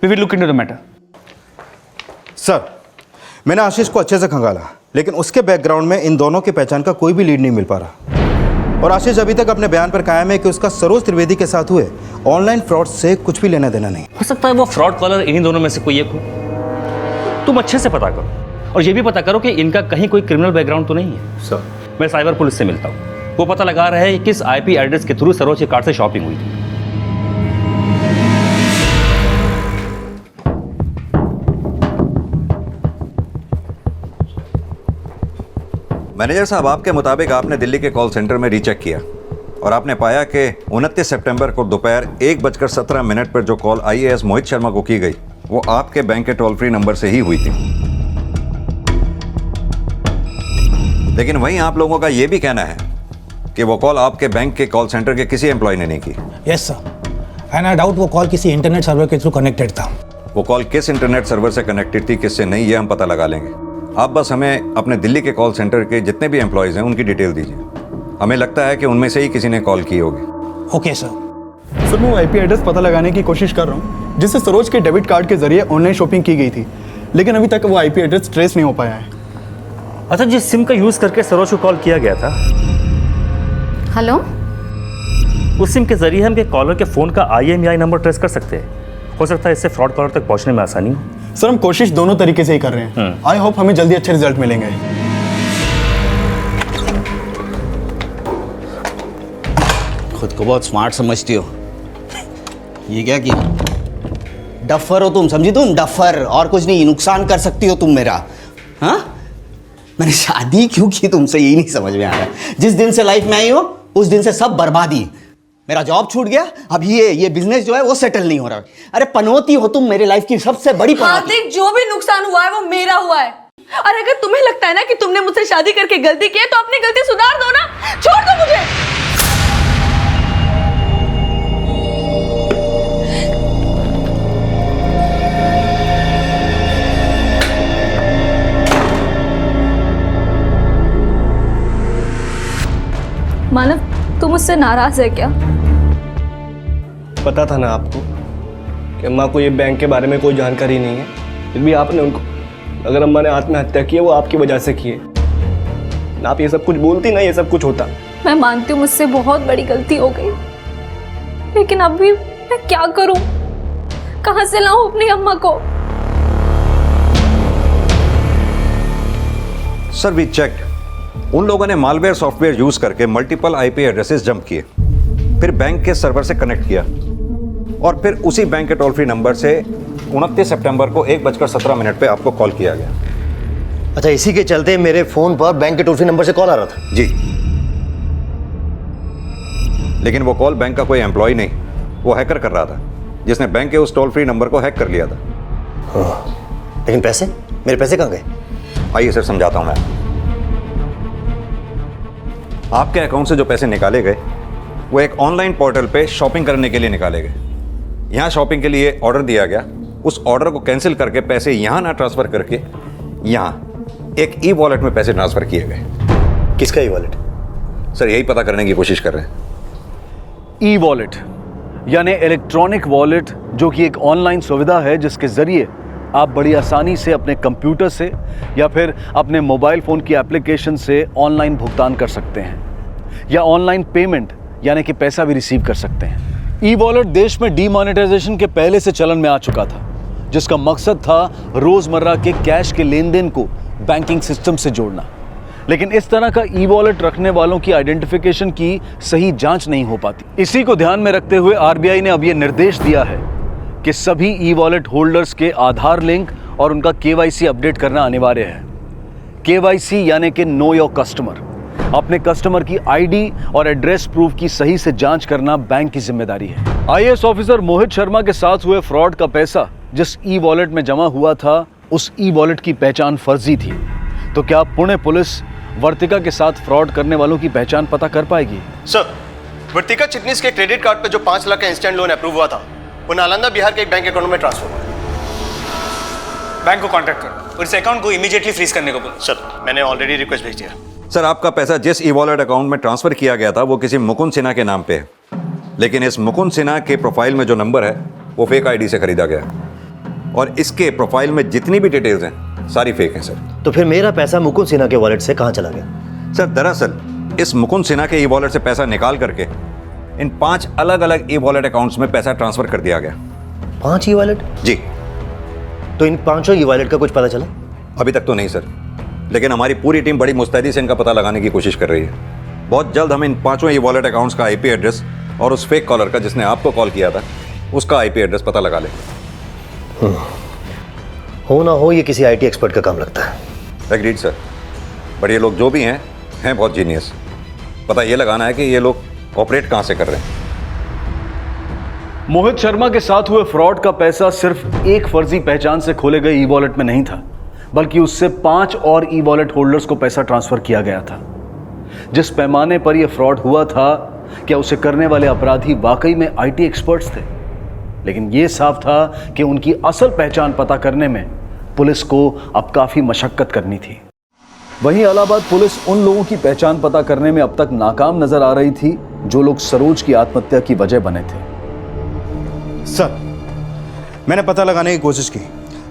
we will look into the matter. Sir, मैंने आशीष को अच्छे से खंगाला, लेकिन उसके बैकग्राउंड में इन दोनों की पहचान का कोई भी लीड नहीं मिल पा रहा। और आशीष अभी तक अपने बयान पर कायम है कि उसका सरोज त्रिवेदी के साथ हुए ऑनलाइन फ्रॉड से कुछ भी लेना देना नहीं। हो सकता है वो फ्रॉड कॉलर इन्हीं दोनों में से कोई एक हो। तुम अच्छे से पता करो और ये भी पता करो कि इनका कहीं कोई क्रिमिनल बैकग्राउंड तो नहीं है। सर, मैं साइबर पुलिस से मिलता हूँ, वो पता लगा रहा है कि किस आईपी एड्रेस के थ्रू सरोज के कार्ड से शॉपिंग हुई थी। मैनेजर साहब, आपके मुताबिक आपने दिल्ली के कॉल सेंटर में रीचेक किया और आपने पाया कि 29 सितंबर को दोपहर 1:17 पर जो कॉल आईएएस मोहित शर्मा को की गई वो आपके बैंक के टोल फ्री नंबर से ही हुई थी। लेकिन वहीं आप लोगों का यह भी कहना है कि वो कॉल आपके बैंक के कॉल सेंटर के किसी एम्प्लॉय ने नहीं की। Yes sir, and I doubt वो कॉल किसी इंटरनेट सर्वर के थ्रू कनेक्टेड था। वो कॉल किस इंटरनेट सर्वर से कनेक्टेड थी, किससे नहीं, ये हम पता लगा लेंगे। आप बस हमें अपने दिल्ली के कॉल सेंटर के जितने भी एम्प्लॉयज़ हैं उनकी डिटेल दीजिए। हमें लगता है कि उनमें से ही किसी ने कॉल की होगी। Okay sir. सर, मैं आईपी एड्रेस पता लगाने की कोशिश कर रहा हूँ जिससे सरोज के डेबिट कार्ड के जरिए ऑनलाइन शॉपिंग की गई थी, लेकिन अभी तक वो आईपी एड्रेस ट्रेस नहीं हो पाया है। अच्छा, जिस सिम का यूज़ करके सरोज को कॉल किया गया था, हेलो, उस सिम के जरिए हम के कॉलर के फ़ोन का IMEI नंबर ट्रेस कर सकते हैं। हो सकता है इससे फ्रॉड कॉलर तक पहुंचने में आसानी हो। सर, हम कोशिश दोनों तरीके से ही कर रहे हैं। आई होप हमें जल्दी अच्छे रिजल्ट मिलेंगे। खुद को बहुत स्मार्ट समझती हो। ये क्या किया? डफर हो तुम, समझी तुम? डफर, और कुछ नहीं। नुकसान कर सकती हो तुम मेरा। हाँ, मैंने शादी क्यों की तुमसे, यही नहीं समझ में आ रहा। जिस दिन से लाइफ में आई हो उस दिन से सब बर्बादी। मेरा जॉब छूट गया, अब ये बिजनेस जो है वो सेटल नहीं हो रहा है। अरे पनौती हो तुम, मेरे लाइफ की सबसे बड़ी पनौती। हार्दिक, जो भी नुकसान हुआ है वो मेरा हुआ है। और अगर तुम्हें लगता है ना कि तुमने मुझसे शादी करके गलती की है तो अपनी गलती सुधार दो ना, छोड़ दो मुझे। मानव, तुम मुझसे नाराज है क्या? पता था ना आपको कि अम्मा को ये बैंक के बारे में कोई जानकारी नहीं है, फिर भी आपने उनको, अगर अम्मा ने आत्महत्या की है वो आपकी वजह से की है ना। आप ये सब कुछ बोलती ना, ये सब कुछ होता। मैं मानती हूँ मुझसे बहुत बड़ी गलती हो गई, लेकिन अभी मैं क्या करूं? कहां से लाऊं अपनी अम्मा को? सर वी चेक्ड, उन लोगों ने मालवेयर सॉफ्टवेयर यूज करके मल्टीपल आईपी एड्रेसेस जंप किए, फिर बैंक के सर्वर से कनेक्ट किया और फिर उसी बैंक के टोल फ्री नंबर से 29 सितंबर को 1:17 पे आपको कॉल किया गया। अच्छा, इसी के चलते मेरे फोन पर बैंक के टोल फ्री नंबर से कॉल आ रहा था? जी, लेकिन वो कॉल बैंक का कोई एम्प्लॉय नहीं, वो हैकर कर रहा था जिसने बैंक के उस टोल फ्री नंबर को हैक कर लिया था। लेकिन पैसे, मेरे पैसे कहाँ गए? आइए सर समझाता हूं मैं। आपके अकाउंट से जो पैसे निकाले गए वो एक ऑनलाइन पोर्टल पे शॉपिंग करने के लिए निकाले गए। यहाँ शॉपिंग के लिए ऑर्डर दिया गया, उस ऑर्डर को कैंसिल करके पैसे यहाँ ना ट्रांसफर करके यहाँ एक ई वॉलेट में पैसे ट्रांसफर किए गए। किसका ई वॉलेट? सर यही पता करने की कोशिश कर रहे हैं। ई वॉलेट यानी इलेक्ट्रॉनिक वॉलेट, जो कि एक ऑनलाइन सुविधा है जिसके जरिए आप बड़ी आसानी से अपने कंप्यूटर से या फिर अपने मोबाइल फ़ोन की एप्लीकेशन से ऑनलाइन भुगतान कर सकते हैं या ऑनलाइन पेमेंट यानी कि पैसा भी रिसीव कर सकते हैं। ई वॉलेट देश में डीमोनेटाइजेशन के पहले से चलन में आ चुका था, जिसका मकसद था रोज़मर्रा के कैश के लेन देन को बैंकिंग सिस्टम से जोड़ना। लेकिन इस तरह का ई वॉलेट रखने वालों की आइडेंटिफिकेशन की सही जांच नहीं हो पाती। इसी को ध्यान में रखते हुए आरबीआई ने अब यह निर्देश दिया है कि सभी ई वॉलेट होल्डर्स के आधार लिंक और उनका केवाईसी अपडेट करना अनिवार्य है। केवाईसी यानी कि नो योर कस्टमर, अपने कस्टमर की आईडी और एड्रेस प्रूफ की सही से जांच करना बैंक की जिम्मेदारी है। आईएएस ऑफिसर मोहित शर्मा के साथ हुए फ्रॉड का पैसा जिस ई वॉलेट में जमा हुआ था, उस ई वॉलेट की पहचान फर्जी थी। तो क्या पुणे पुलिस वर्तिका के साथ फ्रॉड करने वालों की पहचान पता कर पाएगी? सर, वर्तिका चिटनीस के क्रेडिट कार्ड पर जो 5 लाख का इंस्टेंट लोन अप्रूव हुआ था वो नालंदा बिहार के एक बैंक अकाउंट में ट्रांसफर हुआ। बैंक को कांटेक्ट करो और इस अकाउंट को इमीडिएटली फ्रीज करने को बोलो। सर, मैंने ऑलरेडी रिक्वेस्ट भेज दिया। सर आपका पैसा जिस ई वॉलेट अकाउंट में ट्रांसफर किया गया था वो किसी मुकुंद सिन्हा के नाम पे है, लेकिन इस मुकुंद सिन्हा के प्रोफाइल में जो नंबर है वो फेक आईडी से खरीदा गया और इसके प्रोफाइल में जितनी भी डिटेल्स हैं सारी फेक हैं सर। तो फिर मेरा पैसा मुकुंद सिन्हा के वॉलेट से कहाँ चला गया? सर दरअसल इस मुकुंद सिन्हा के ई वॉलेट से पैसा निकाल करके इन 5 अलग अलग ई वॉलेट अकाउंट्स में पैसा ट्रांसफर कर दिया गया। 5 ई वॉलेट? जी। तो इन 5 ई वॉलेट का कुछ पता चला? अभी तक तो नहीं सर, लेकिन हमारी पूरी टीम बड़ी मुस्तैदी से इनका पता लगाने की कोशिश कर रही है। बहुत जल्द हम इन 5 ई वॉलेट अकाउंट्स का आईपी एड्रेस और उस फेक कॉलर का जिसने आपको कॉल किया था उसका आईपी एड्रेस पता लगा लेंगे। हो ना हो ये किसी आईटी एक्सपर्ट का काम लगता है। एग्रीड सर, बट ये लोग जो भी हैं बहुत जीनियस। पता ये लगाना है कि ये लोग ऑपरेट कहाँ से कर रहे हैं। मोहित शर्मा के साथ हुए फ्रॉड का पैसा सिर्फ एक फर्जी पहचान से खोले गए ई वॉलेट में नहीं था, बल्कि उससे 5 और ई वॉलेट होल्डर्स को पैसा ट्रांसफर किया गया था। जिस पैमाने पर यह फ्रॉड हुआ था, क्या उसे करने वाले अपराधी वाकई में आईटी एक्सपर्ट्स थे? लेकिन यह साफ था कि उनकी असल पहचान पता करने में पुलिस को अब काफी मशक्कत करनी थी। वहीं इलाहाबाद पुलिस उन लोगों की पहचान पता करने में अब तक नाकाम नजर आ रही थी जो लोग सरोज की आत्महत्या की वजह बने थे। सर, मैंने पता लगाने की कोशिश की,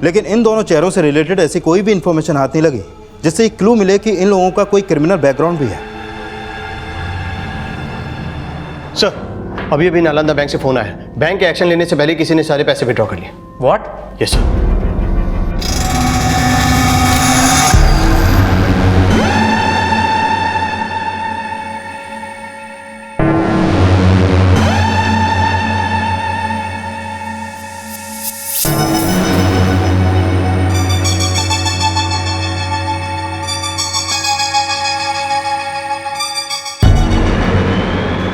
लेकिन इन दोनों चेहरों से रिलेटेड ऐसी कोई भी इंफॉर्मेशन हाथ नहीं लगी जिससे एक क्लू मिले कि इन लोगों का कोई क्रिमिनल बैकग्राउंड भी है। सर, अभी अभी नालंदा बैंक से फोन आया है। बैंक के एक्शन लेने से पहले किसी ने सारे पैसे विड्रॉ कर लिए। व्हाट? Yes sir.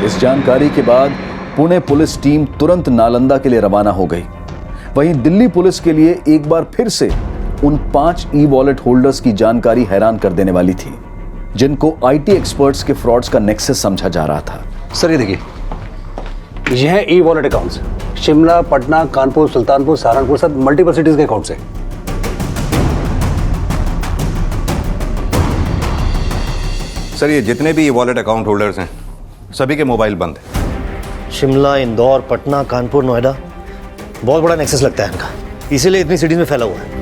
इस जानकारी के बाद पुणे पुलिस टीम तुरंत नालंदा के लिए रवाना हो गई। वहीं दिल्ली पुलिस के लिए एक बार फिर से उन 5 ई वॉलेट होल्डर्स की जानकारी हैरान कर देने वाली थी, जिनको आईटी एक्सपर्ट्स के फ्रॉड्स का नेक्सस समझा जा रहा था। सर ये देखिए, ये हैं e wallet accounts. Shimla, Patna, Kanpur, Sultanpur, Saharanpur, सब मल्टीपल सिटीज के अकाउंट्स हैं। सर ये जितने भी वॉलेट अकाउंट होल्डर्स हैं सभी के मोबाइल बंद हैं। शिमला, इंदौर, पटना, कानपुर, नोएडा, बहुत बड़ा नेक्सस लगता है इनका, इसीलिए इतनी सिटीज में फैला हुआ है।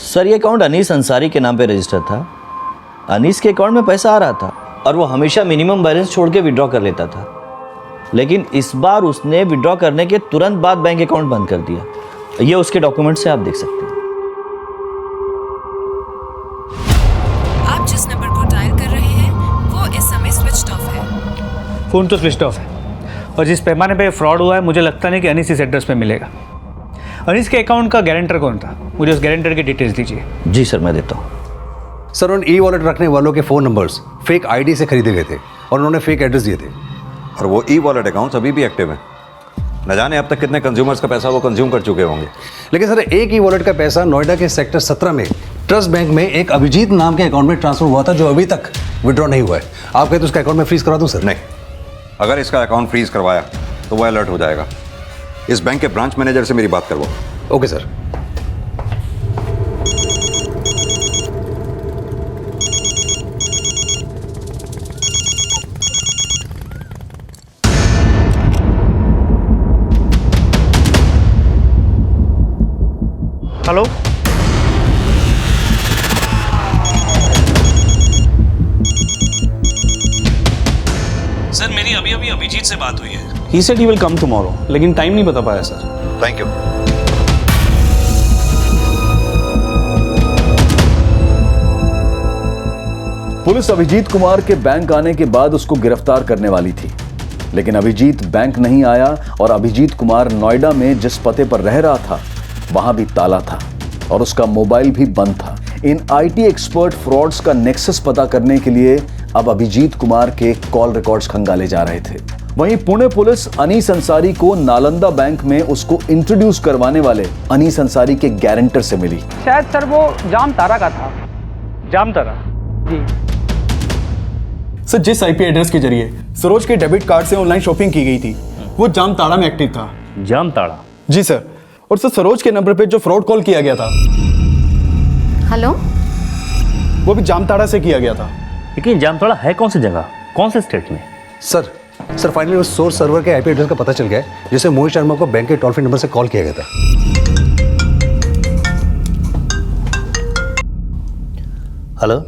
सर ये अकाउंट अनीस अंसारी के नाम पे रजिस्टर था। अनीस के अकाउंट में पैसा आ रहा था और वो हमेशा मिनिमम बैलेंस छोड़ के विड्रॉ कर लेता था, लेकिन इस बार उसने विड्रॉ करने के तुरंत बाद बैंक अकाउंट बंद कर दिया। ये उसके डॉक्यूमेंट से आप देख सकते हैं। आप जिस नंबर को डायल कर रहे हैं वो इस समय स्विच्ड ऑफ है। फ़ोन तो स्विच ऑफ है और जिस पैमाने पे फ्रॉड हुआ है मुझे लगता नहीं कि अनीस इस एड्रेस पे मिलेगा। अनीस के अकाउंट का गारंटर कौन था? मुझे उस गारंटर की डिटेल्स दीजिए। जी सर, मैं देता हूँ। सर उन ई वॉलेट रखने वालों के फ़ोन नंबर्स फेक आईडी से खरीदे गए थे और उन्होंने फेक एड्रेस दिए थे। और वो ई वॉलेट अकाउंट्स अभी भी एक्टिव हैं। न जाने अब तक कितने कंज्यूमर्स का पैसा वो कंज्यूम कर चुके होंगे। लेकिन सर एक ई वॉलेट का पैसा नोएडा के सेक्टर 17 में ट्रस्ट बैंक में एक अभिजीत नाम के अकाउंट में ट्रांसफर हुआ था, जो अभी तक विड्रॉ नहीं हुआ है। आप कहते तो उसका अकाउंट में फ्रीज करा दूं सर? नहीं, अगर इसका अकाउंट फ्रीज करवाया तो वो अलर्ट हो जाएगा। इस बैंक के ब्रांच मैनेजर से मेरी बात करवाओ। Okay sir. हेलो, सर मेरी अभी अभी अभिजीत से बात हुई है। He said he will come tomorrow, लेकिन टाइम नहीं बता पाया sir. Thank you. Police Abhijit Kumar के बैंक आने के बाद उसको गिरफ्तार करने वाली थी, लेकिन अभिजीत बैंक नहीं आया और अभिजीत कुमार नोएडा में जिस पते पर रह रहा था वहां भी ताला था और उसका मोबाइल भी बंद था। इन आईटी एक्सपर्ट फ्रॉड्स का नेक्सस पता करने के लिए अब अभिजीत कुमार के कॉल रिकॉर्ड्स खंगाले जा रहे थे। वहीं पुणे पुलिस अनीस अंसारी को नालंदा बैंक में उसको इंट्रोड्यूस करवाने वाले अनीस अंसारी के गारंटर से मिली। शायद सर वो जाम तारा का था। जाम तारा? जी सर, जिस आईपी एड्रेस के जरिए सरोज के डेबिट कार्ड से ऑनलाइन शॉपिंग की गई थी वो जामताड़ा में एक्टिव था। जामताड़ा? जी सर। और सर सरोज के नंबर पे जो फ्रॉड कॉल किया गया था, हेलो, वो भी जामताड़ा से किया गया था। लेकिन जामताड़ा है कौन सी जगह, कौन से स्टेट में? सर फाइनली उस सोर्स सर्वर के आईपी एड्रेस का पता चल गया है, जिसे मोहित शर्मा को बैंक के टोल फ्री नंबर से कॉल किया गया था। हेलो,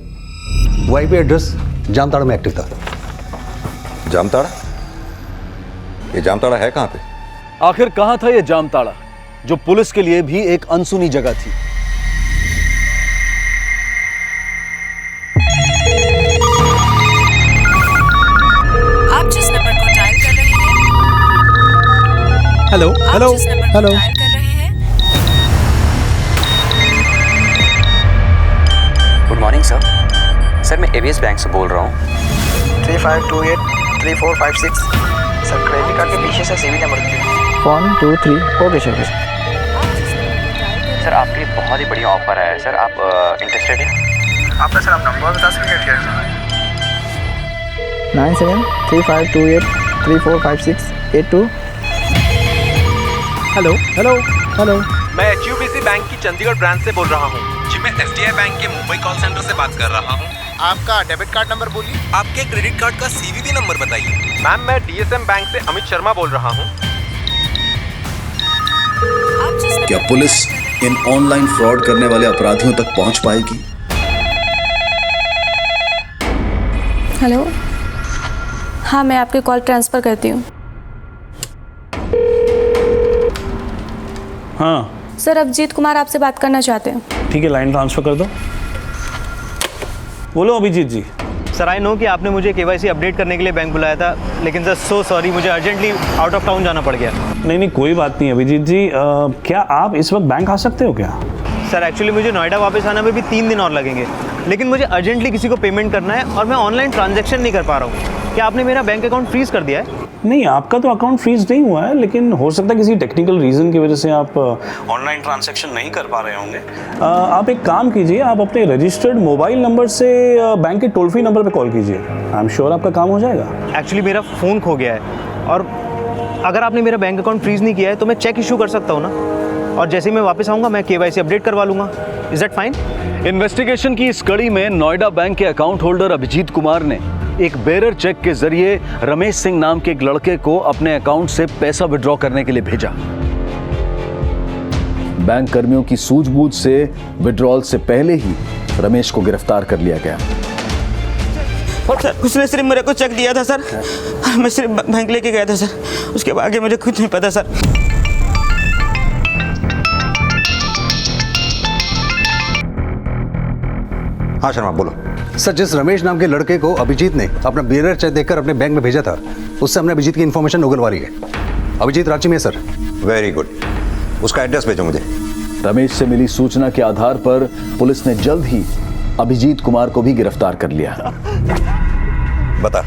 वो आईपी एड्रेस जामताड़ा में एक्टिव था। जामताड़ा? ये जामताड़ा है कहाँ पे? आखिर कहां था ये जामताड़ा, जो पुलिस के लिए भी एक अनसुनी जगह थी? आप जिस नंबर को डायल कर रहे हैं हेलो हेलो हेलो डायल कर रहे हैं। गुड मॉर्निंग सर, मैं एबीएस बैंक से बोल रहा हूँ। 35283456 सर, क्रेडिट कार्ड के पीछे से CV number 1 2 3 okay sir. Sir आपके लिए बहुत ही बढ़िया ऑफर आया है सर, आप इंटरेस्टेड हैं? आपका सर आप नंबर बता सकते हैं क्या? 973528345682। हेलो हेलो हेलो, मैं HUBC बैंक की चंडीगढ़ ब्रांच से बोल रहा हूँ। जी मैं SDI बैंक के मुंबई कॉल सेंटर से बात कर रहा हूँ। आपका डेबिट कार्ड नंबर बोलिए। आपके क्रेडिट कार्ड का CVV नंबर बताइए। मैम मैं DSM बैंक से अमित शर्मा बोल रहा हूँ। क्या पुलिस इन ऑनलाइन फ्रॉड करने वाले अपराधियों तक पहुंच पाएगी? हेलो, हाँ मैं आपके कॉल ट्रांसफ़र करती हूँ। हाँ सर, अभिजीत कुमार आपसे बात करना चाहते हैं। ठीक है, लाइन ट्रांसफ़र कर दो। बोलो अभिजीत जी। सर आई नो कि आपने मुझे KYC अपडेट करने के लिए बैंक बुलाया था, लेकिन सर सो सॉरी, मुझे अर्जेंटली आउट ऑफ टाउन जाना पड़ गया। नहीं कोई बात नहीं अभिजीत जी, क्या आप इस वक्त बैंक आ सकते हो क्या? सर एक्चुअली मुझे नोएडा वापस आने में भी 3 दिन और लगेंगे, लेकिन मुझे अर्जेंटली किसी को पेमेंट करना है और मैं ऑनलाइन ट्रांजैक्शन नहीं कर पा रहा हूँ। क्या आपने मेरा बैंक अकाउंट फ्रीज कर दिया है? नहीं, आपका तो अकाउंट फ्रीज नहीं हुआ है, लेकिन हो सकता है किसी टेक्निकल रीज़न की वजह से आप ऑनलाइन ट्रांजैक्शन नहीं कर पा रहे होंगे। आप एक काम कीजिए, आप अपने रजिस्टर्ड मोबाइल नंबर से बैंक के टोल फ्री नंबर पे कॉल कीजिए। आई एम श्योर आपका काम हो जाएगा। एक्चुअली मेरा फ़ोन खो गया है, और अगर आपने मेरा बैंक अकाउंट फ्रीज नहीं किया है तो मैं चेक इशू कर सकता हूँ ना, और जैसे ही मैं वापस आऊँगा मैं KYC अपडेट करवा लूँगा। Is that fine? इन्वेस्टिगेशन की इस कड़ी में नोएडा बैंक के अकाउंट होल्डर अभिजीत कुमार ने एक बेरर चेक के जरिए रमेश सिंह नाम के एक लड़के को अपने अकाउंट से पैसा विड्रॉ करने के लिए भेजा। बैंक कर्मियों की सूझबूझ से विड्रॉल से पहले ही रमेश को गिरफ्तार कर लिया गया। और सर उसने सिर्फ मेरे को चेक दिया था सर, मैं सिर्फ बैंक लेके गया था सर, उसके आगे मुझे कुछ नहीं पता सर। हाँ शर्मा बोलो। सर, जिस रमेश नाम के लड़के को अभिजीत ने अपना बेरर चेक देकर अपने बैंक में भेजा था, उससे हमने अभिजीत की इन्फॉर्मेशन उगलवा ली है। अभिजीत रांची में है सर। वेरी गुड, उसका एड्रेस भेजो मुझे। रमेश से मिली सूचना के आधार पर पुलिस ने जल्द ही अभिजीत कुमार को भी गिरफ्तार कर लिया। बता।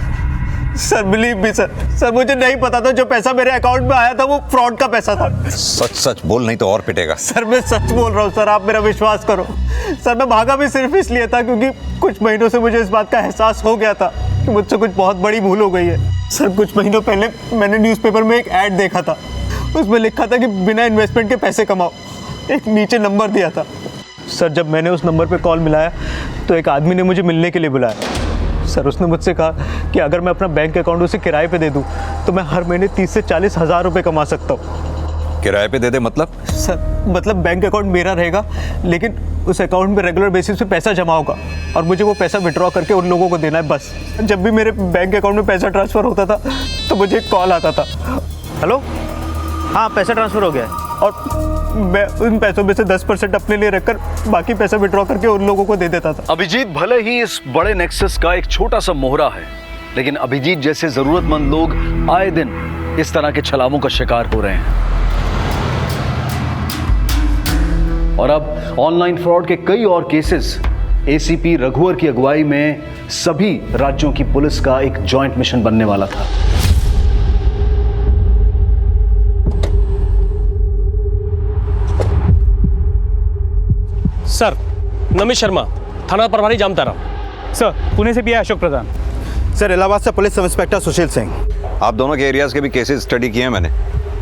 सर बिलीव मी सर, मुझे नहीं पता था जो पैसा मेरे अकाउंट में आया था वो फ्रॉड का पैसा था। सच सच बोल, नहीं तो और पिटेगा। सर मैं सच बोल रहा हूँ सर, आप मेरा विश्वास करो। सर मैं भागा भी सिर्फ इसलिए था क्योंकि कुछ महीनों से मुझे इस बात का एहसास हो गया था कि मुझसे कुछ बहुत बड़ी भूल हो गई है। सर कुछ महीनों पहले मैंने न्यूज़पेपर में एक ऐड देखा था, उसमें लिखा था कि बिना इन्वेस्टमेंट के पैसे कमाओ। एक नीचे नंबर दिया था। सर जब मैंने उस नंबर पर कॉल मिलाया तो एक आदमी ने मुझे मिलने के लिए बुलाया। सर उसने मुझसे कहा कि अगर मैं अपना बैंक अकाउंट उसे किराए पे दे दूं तो मैं हर महीने 30 से 40 हज़ार रुपये कमा सकता हूँ। किराए पे दे दे मतलब? सर मतलब बैंक अकाउंट मेरा रहेगा, लेकिन उस अकाउंट में रेगुलर बेसिस पे पैसा जमा होगा और मुझे वो पैसा विड्रॉ करके उन लोगों को देना है बस। जब भी मेरे बैंक अकाउंट में पैसा ट्रांसफ़र होता था तो मुझे एक कॉल आता था, हेलो हाँ पैसा ट्रांसफ़र हो गया है, और मैं उन पैसों में से 10% अपने लिए रखकर बाकी पैसा विड्रॉ करके उन लोगों को दे देता था। अभिजीत भले ही इस बड़े नेक्सस का एक छोटा सा मोहरा है, लेकिन अभिजीत जैसे जरूरतमंद लोग आए दिन इस तरह के छलावों का शिकार हो रहे हैं। और अब ऑनलाइन फ्रॉड के कई और केसेस ACP रघुवर की अगुवाई में सभी राज्यों की पुलिस का एक जॉइंट मिशन बनने वाला था। सर नमित शर्मा, थाना प्रभारी जामतारा। सर पुणे से भी है अशोक प्रधान। सर इलाहाबाद से police sub inspector Sushil Singh. आप दोनों के एरियाज के भी केसेस स्टडी किए हैं मैंने।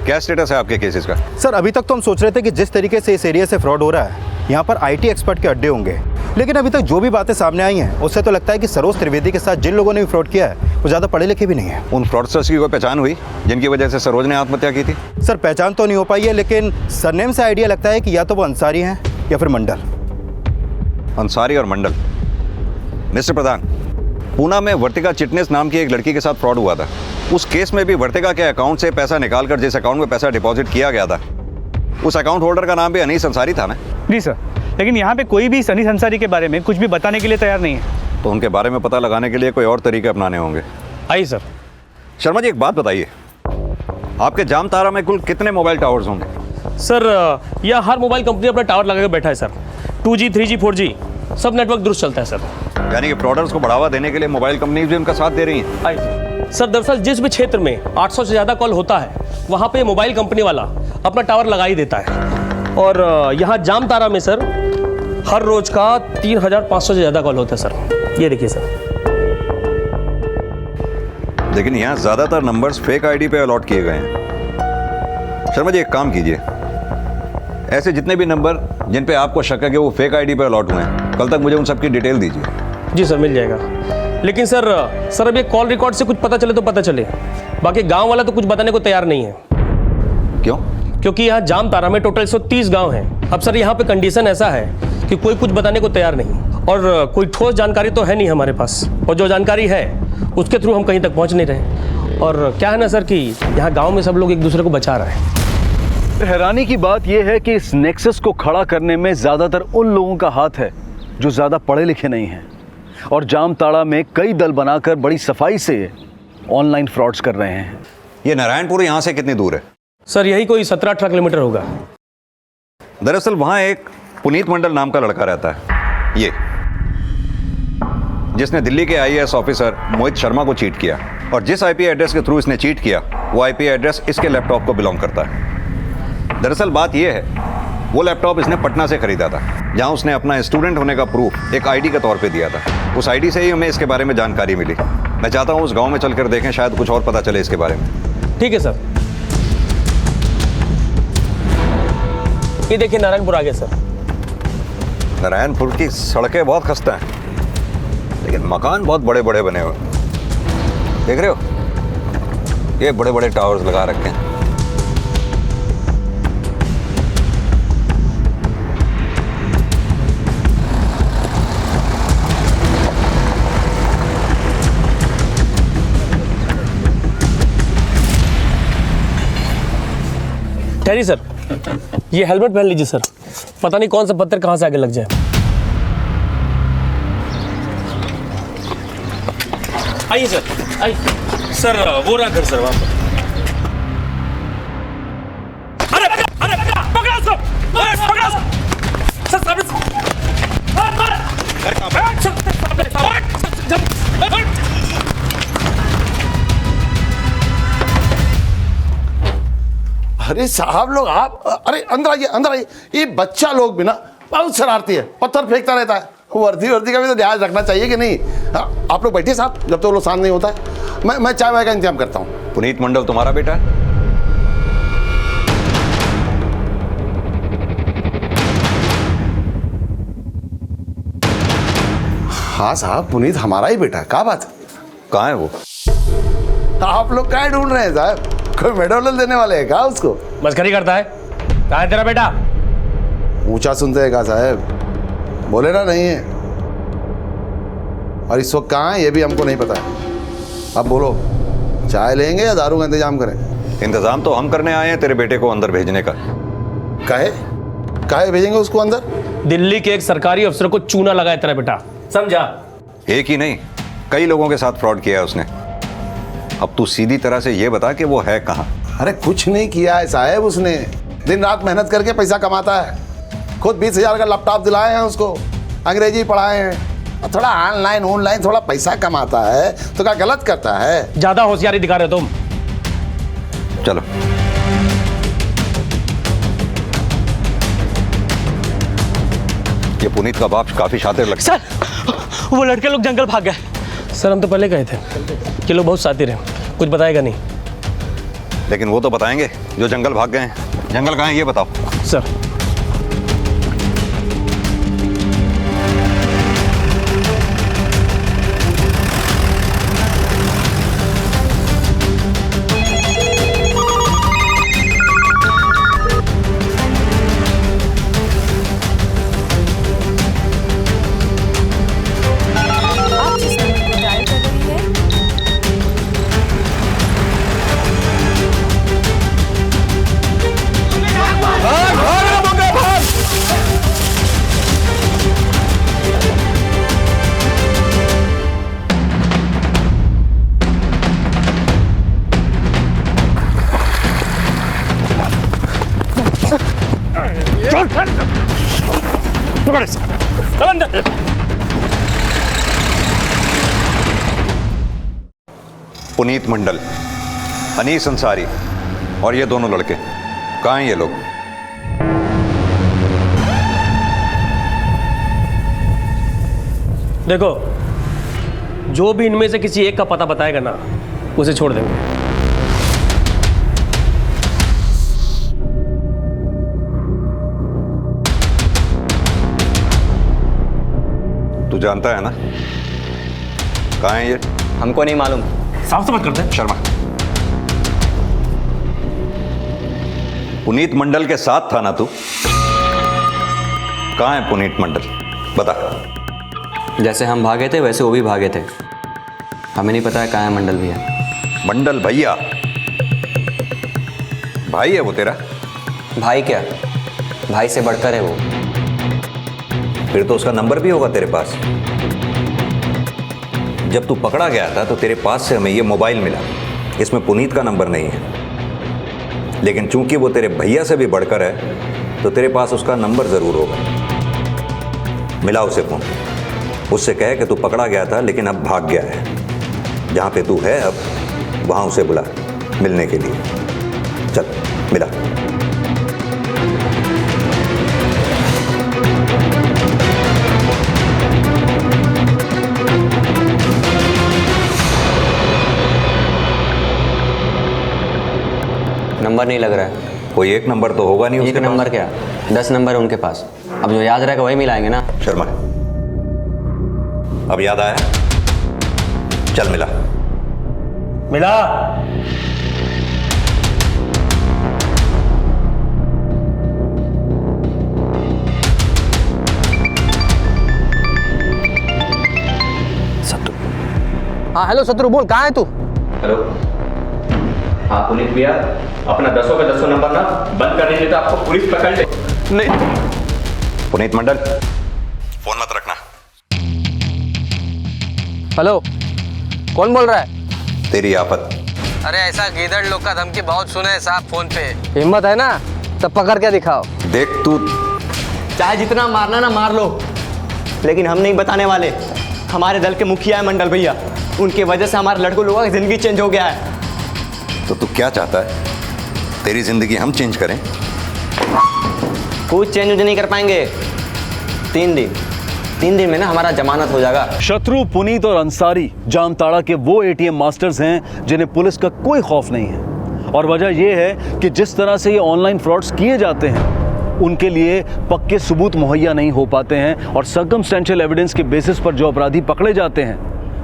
क्या स्टेटस है आपके केसेस का? सर अभी तक तो हम सोच रहे थे कि जिस तरीके से इस एरिया से फ्रॉड हो रहा है यहाँ पर IT एक्सपर्ट के अड्डे होंगे, लेकिन अभी तक जो भी बातें सामने आई हैं उससे तो लगता है कि सरोज त्रिवेदी के साथ जिन लोगों ने भी फ्रॉड किया है वो ज़्यादा पढ़े लिखे भी नहीं है। उन फ्रॉडस्टर्स की कोई पहचान हुई जिनकी वजह से सरोज ने आत्महत्या की थी? सर पहचान तो नहीं हो पाई है, लेकिन सरनेम से आइडिया लगता है कि या तो वो अंसारी हैं या फिर मंडल। अंसारी और मंडल। मिस्टर प्रधान, पूना में वर्तिका चिटनेस नाम की एक लड़की के साथ फ्रॉड हुआ था। उस केस में भी वर्तिका के अकाउंट से पैसा निकालकर जिस अकाउंट में पैसा डिपॉजिट किया गया था उस अकाउंट होल्डर का नाम भी अनीस अंसारी था ना? जी सर, लेकिन यहाँ पे कोई भी अनीस अंसारी के बारे में कुछ भी बताने के लिए तैयार नहीं है। तो उनके बारे में पता लगाने के लिए कोई और तरीके अपनाने होंगे। आइए सर। शर्मा जी एक बात बताइए, आपके जामतारा में कुल कितने मोबाइल टावर्स होंगे? सर यहाँ हर मोबाइल कंपनी अपना टावर लगा के बैठा है सर। 2G 3G 4G सब नेटवर्क दुरुस्त चलता है सर। यानी कि फ्रॉडर्स को बढ़ावा देने के लिए मोबाइल कंपनीज भी उनका साथ दे रही हैं? आइए सर, दरअसल जिस भी क्षेत्र में 800 से ज़्यादा कॉल होता है वहाँ पे मोबाइल कंपनी वाला अपना टावर लगा ही देता है। और यहाँ जामतारा में सर हर रोज़ का 3500 से ज़्यादा कॉल होता है सर। ये देखिए सर। लेकिन यहाँ ज़्यादातर नंबर्स फेक ID पे अलॉट किए गए हैं। शर्मा जी एक काम कीजिए, ऐसे जितने भी नंबर जिन पे आपको शक है कि वो फेक ID पे अलॉट हुए हैं, कल तक मुझे उन सबकी डिटेल दीजिए। जी सर मिल जाएगा, लेकिन सर अब ये कॉल रिकॉर्ड से कुछ पता चले तो पता चले, बाकी गांव वाला तो कुछ बताने को तैयार नहीं है। क्यों? क्योंकि यहाँ जामतारा में टोटल 130 गांव हैं। अब सर यहाँ पे कंडीशन ऐसा है कि कोई कुछ बताने को तैयार नहीं और कोई ठोस जानकारी तो है नहीं हमारे पास, और जो जानकारी है उसके थ्रू हम कहीं तक पहुँच नहीं रहे। और क्या है ना सर कि यहाँ गाँव में सब लोग एक दूसरे को बचा रहे हैं। हैरानी की बात यह है कि इस नेक्सस को खड़ा करने में ज्यादातर उन लोगों का हाथ है जो ज्यादा पढ़े लिखे नहीं हैं। और जामताड़ा में कई दल बनाकर बड़ी सफाई से ऑनलाइन फ्रॉड्स कर रहे हैं। ये नारायणपुर यहाँ से कितनी दूर है? सर यही कोई 17-18 किलोमीटर होगा। दरअसल वहाँ एक पुनीत मंडल नाम का लड़का रहता है, ये जिसने दिल्ली के आईएएस ऑफिसर मोहित शर्मा को चीट किया, और जिस आईपी एड्रेस के थ्रू इसने चीट किया वो आईपी एड्रेस इसके लैपटॉप को बिलोंग करता है। दरअसल बात यह है, वो लैपटॉप इसने पटना से खरीदा था, जहां उसने अपना स्टूडेंट होने का प्रूफ एक आईडी के तौर पे दिया था। उस आईडी से ही हमें इसके बारे में जानकारी मिली। मैं चाहता हूं उस गांव में चलकर देखें, शायद कुछ और पता चले इसके बारे में। ठीक है सर। ये देखिए नारायणपुर आ गया सर। नारायणपुर की सड़कें बहुत खस्ता हैं, लेकिन मकान बहुत बड़े बड़े बने हुए। देख रहे हो, ये बड़े बड़े टावर्स लगा रखे हैं। ठहरिए सर, ये हेलमेट पहन लीजिए सर, पता नहीं कौन सा पत्थर कहाँ से आगे लग जाए। आइए सर, आइए सर। वो रहा घर सर वहाँ पर। अरे पकड़ा उसको, पकड़ा सर, सामने अरे साहब लोग आप, अरे अंदर आइए, अंदर आइए। ये बच्चा लोग भी ना बहुत शरारती है, पत्थर फेंकता रहता है। वर्दी का भी तो ध्यान रखना चाहिए कि नहीं। आप लोग बैठिए साहब, जब तक वो लोग शांत नहीं होता है मैं चाय वाय का इंतजाम करता हूँ। पुनीत मंडल तुम्हारा बेटा है? हाँ साहब, पुनीत हमारा ही बेटा है। क्या बात है? कहाँ है वो? आप लोग क्या ढूंढ रहे हैं साहब? कोई मेडल देने वाले हैं क्या उसको? मस्करी करता है। कहाँ है तेरा बेटा? ऊंचा सुनते हैं क्या साहब? बोले ना नहीं है। और इस वक्त कहाँ है ये भी हमको नहीं पता है। अब बोलो, चाय लेंगे या दारू का इंतजाम करें? इंतजाम तो हम करने आए हैं तेरे बेटे को अंदर भेजने का। काहे भेजेंगे उसको अंदर? दिल्ली के एक सरकारी अफसर को चूना लगाया तेरा बेटा, समझा? एक ही नहीं, कई लोगों के साथ फ्रॉड किया है उसने। अब तू सीधी तरह से ये बता कि वो है कहाँ? अरे कुछ नहीं किया है साहब, उसने दिन रात मेहनत करके पैसा कमाता है। खुद 20,000 का लैपटॉप दिलाए हैं उसको, अंग्रेजी पढ़ाए हैं, और थोड़ा ऑनलाइन थोड़ा पैसा कमाता है तो क्या गलत करता है? ज्यादा होशियारी दिखा रहे हो तुम। चलो ये पुनीत का बाप काफी शातिर लगता है। सर वो लड़के लोग जंगल भाग गए। सर हम तो पहले गए थे, ये लोग बहुत शातिर हैं, कुछ बताएगा नहीं। लेकिन वो तो बताएंगे जो जंगल भाग गए हैं। जंगल कहाँ है ये बताओ सर। पुनीत मंडल, अनीस अंसारी और ये दोनों लड़के, कहाँ हैं ये लोग? देखो, जो भी इनमें से किसी एक का पता बताएगा ना, उसे छोड़ देंगे। तू जानता है ना कहाँ है ये? हमको नहीं मालूम। साफ समझ करते हैं। शर्मा, पुनीत मंडल के साथ था ना तू? कहाँ है पुनीत मंडल, बता। जैसे हम भागे थे वैसे वो भी भागे थे, हमें नहीं पता है कहाँ है मंडल भैया। मंडल भैया? भाई है वो तेरा? भाई क्या, भाई से बढ़कर है वो। फिर तो उसका नंबर भी होगा तेरे पास। जब तू पकड़ा गया था तो तेरे पास से हमें ये मोबाइल मिला, इसमें पुनीत का नंबर नहीं है, लेकिन चूंकि वो तेरे भैया से भी बढ़कर है तो तेरे पास उसका नंबर ज़रूर होगा। मिला उसे फ़ोन, उससे कहे कि तू पकड़ा गया था लेकिन अब भाग गया है। जहाँ पे तू है अब वहाँ उसे बुला मिलने के लिए। चल मिला। नंबर नहीं लग रहा है। कोई एक नंबर तो होगा नहीं एक उसके नंबर क्या, 10 नंबर है उनके पास। अब जो याद रहेगा वही मिलाएंगे ना। शर्मा, अब याद आया? चल मिला। मिला। हाँ हेलो शत्रु, बोल कहाँ है तू? हेलो, हाँ पुनीत भैया, अपना 10 का 10 नंबर ना बंद करने के लिए तो आपको पुलिस पकड़ ले। नहीं पुनीत मंडल, फोन मत रखना। हेलो, कौन बोल रहा है? तेरी आफत। अरे ऐसा गीदड़ लोग का धमकी बहुत सुने हैं साहब फोन पे। हिम्मत है ना तब पकड़ के दिखाओ। देख तू, चाहे जितना मारना ना मार लो, लेकिन हम नहीं बताने वाले। हमारे दल के मुखिया है मंडल भैया, उनकी वजह से हमारे लड़कों लोगों की जिंदगी चेंज हो गया है। तो तू क्या चाहता है? तेरी जिंदगी हम चेंज करें? कुछ चेंज नहीं कर पाएंगे। 3 दिन में ना हमारा जमानत हो जाएगा। शत्रु, पुनीत और अंसारी जामताड़ा के वो एटीएम मास्टर्स हैं जिन्हें पुलिस का कोई खौफ नहीं है। और वजह यह है कि जिस तरह से ये ऑनलाइन फ्रॉड्स किए जाते हैं उनके लिए पक्के सबूत मुहैया नहीं हो पाते हैं, और सर्कमस्टेंशियल एविडेंस के बेसिस पर जो अपराधी पकड़े जाते हैं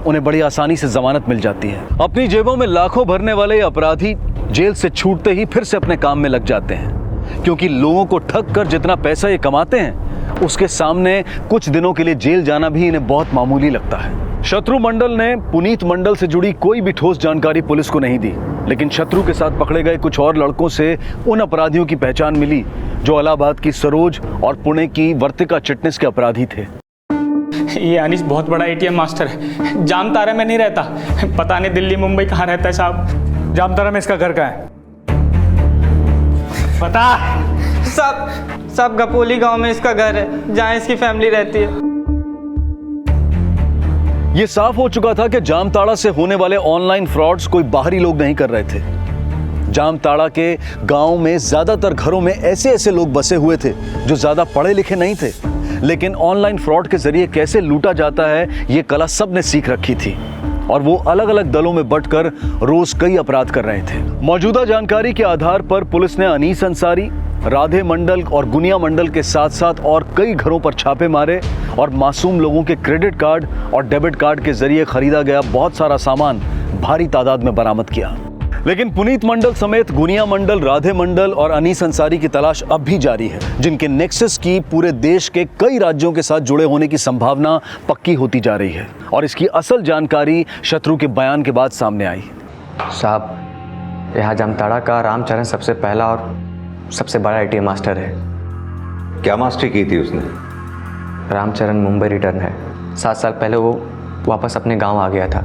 उन्हें बड़ी आसानी से जमानत मिल जाती है। अपनी जेबों में लाखों भरने वाले अपराधी जेल से छूटते ही फिर से अपने काम में लग जाते हैं, क्योंकि लोगों को ठग कर जितना पैसा ये कमाते हैं उसके सामने कुछ दिनों के लिए जेल जाना भी इन्हें बहुत मामूली लगता है। शत्रु मंडल ने पुनीत मंडल से जुड़ी कोई भी ठोस जानकारी पुलिस को नहीं दी, लेकिन शत्रु के साथ पकड़े गए कुछ और लड़कों से उन अपराधियों की पहचान मिली जो इलाहाबाद की सरोज और पुणे की वर्तिका चिटनिस के अपराधी थे। ये अनीश बहुत बड़ा एटीएम मास्टर है, जामतारा में नहीं रहता, पता नहीं दिल्ली मुंबई कहाँ रहता है साहब। जामतारा में इसका घर कहाँ है पता? सब गपोली गांव में इसका घर है, जहाँ इसकी फैमिली रहती है। ये साफ हो चुका था कि जामताड़ा से होने वाले ऑनलाइन फ्रॉड्स कोई बाहरी लोग नहीं कर रहे थे। जामताड़ा के गांव में ज्यादातर घरों में ऐसे लोग बसे हुए थे जो ज्यादा पढ़े लिखे नहीं थे, लेकिन ऑनलाइन फ्रॉड के जरिए कैसे लूटा जाता है ये कला सबने सीख रखी थी, और वो अलग अलग दलों में बंटकर रोज कई अपराध कर रहे थे। मौजूदा जानकारी के आधार पर पुलिस ने अनीस अंसारी, राधे मंडल और गुनिया मंडल के साथ साथ और कई घरों पर छापे मारे और मासूम लोगों के क्रेडिट कार्ड और डेबिट कार्ड के जरिए खरीदा गया बहुत सारा सामान भारी तादाद में बरामद किया। लेकिन पुनीत मंडल समेत गुनिया मंडल, राधे मंडल और अनीस अंसारी की तलाश अब भी जारी है, जिनके नेक्सस की पूरे देश के कई राज्यों के साथ जुड़े होने की संभावना पक्की होती जा रही है, और इसकी असल जानकारी शत्रु के बयान के बाद सामने आई। साहब, यहाँ जामताड़ा का रामचरण सबसे पहला और सबसे बड़ा एटीएम मास्टर है। क्या मास्टरी की थी उसने? रामचरण मुंबई रिटर्न है। 7 साल पहले वो वापस अपने गांव आ गया था,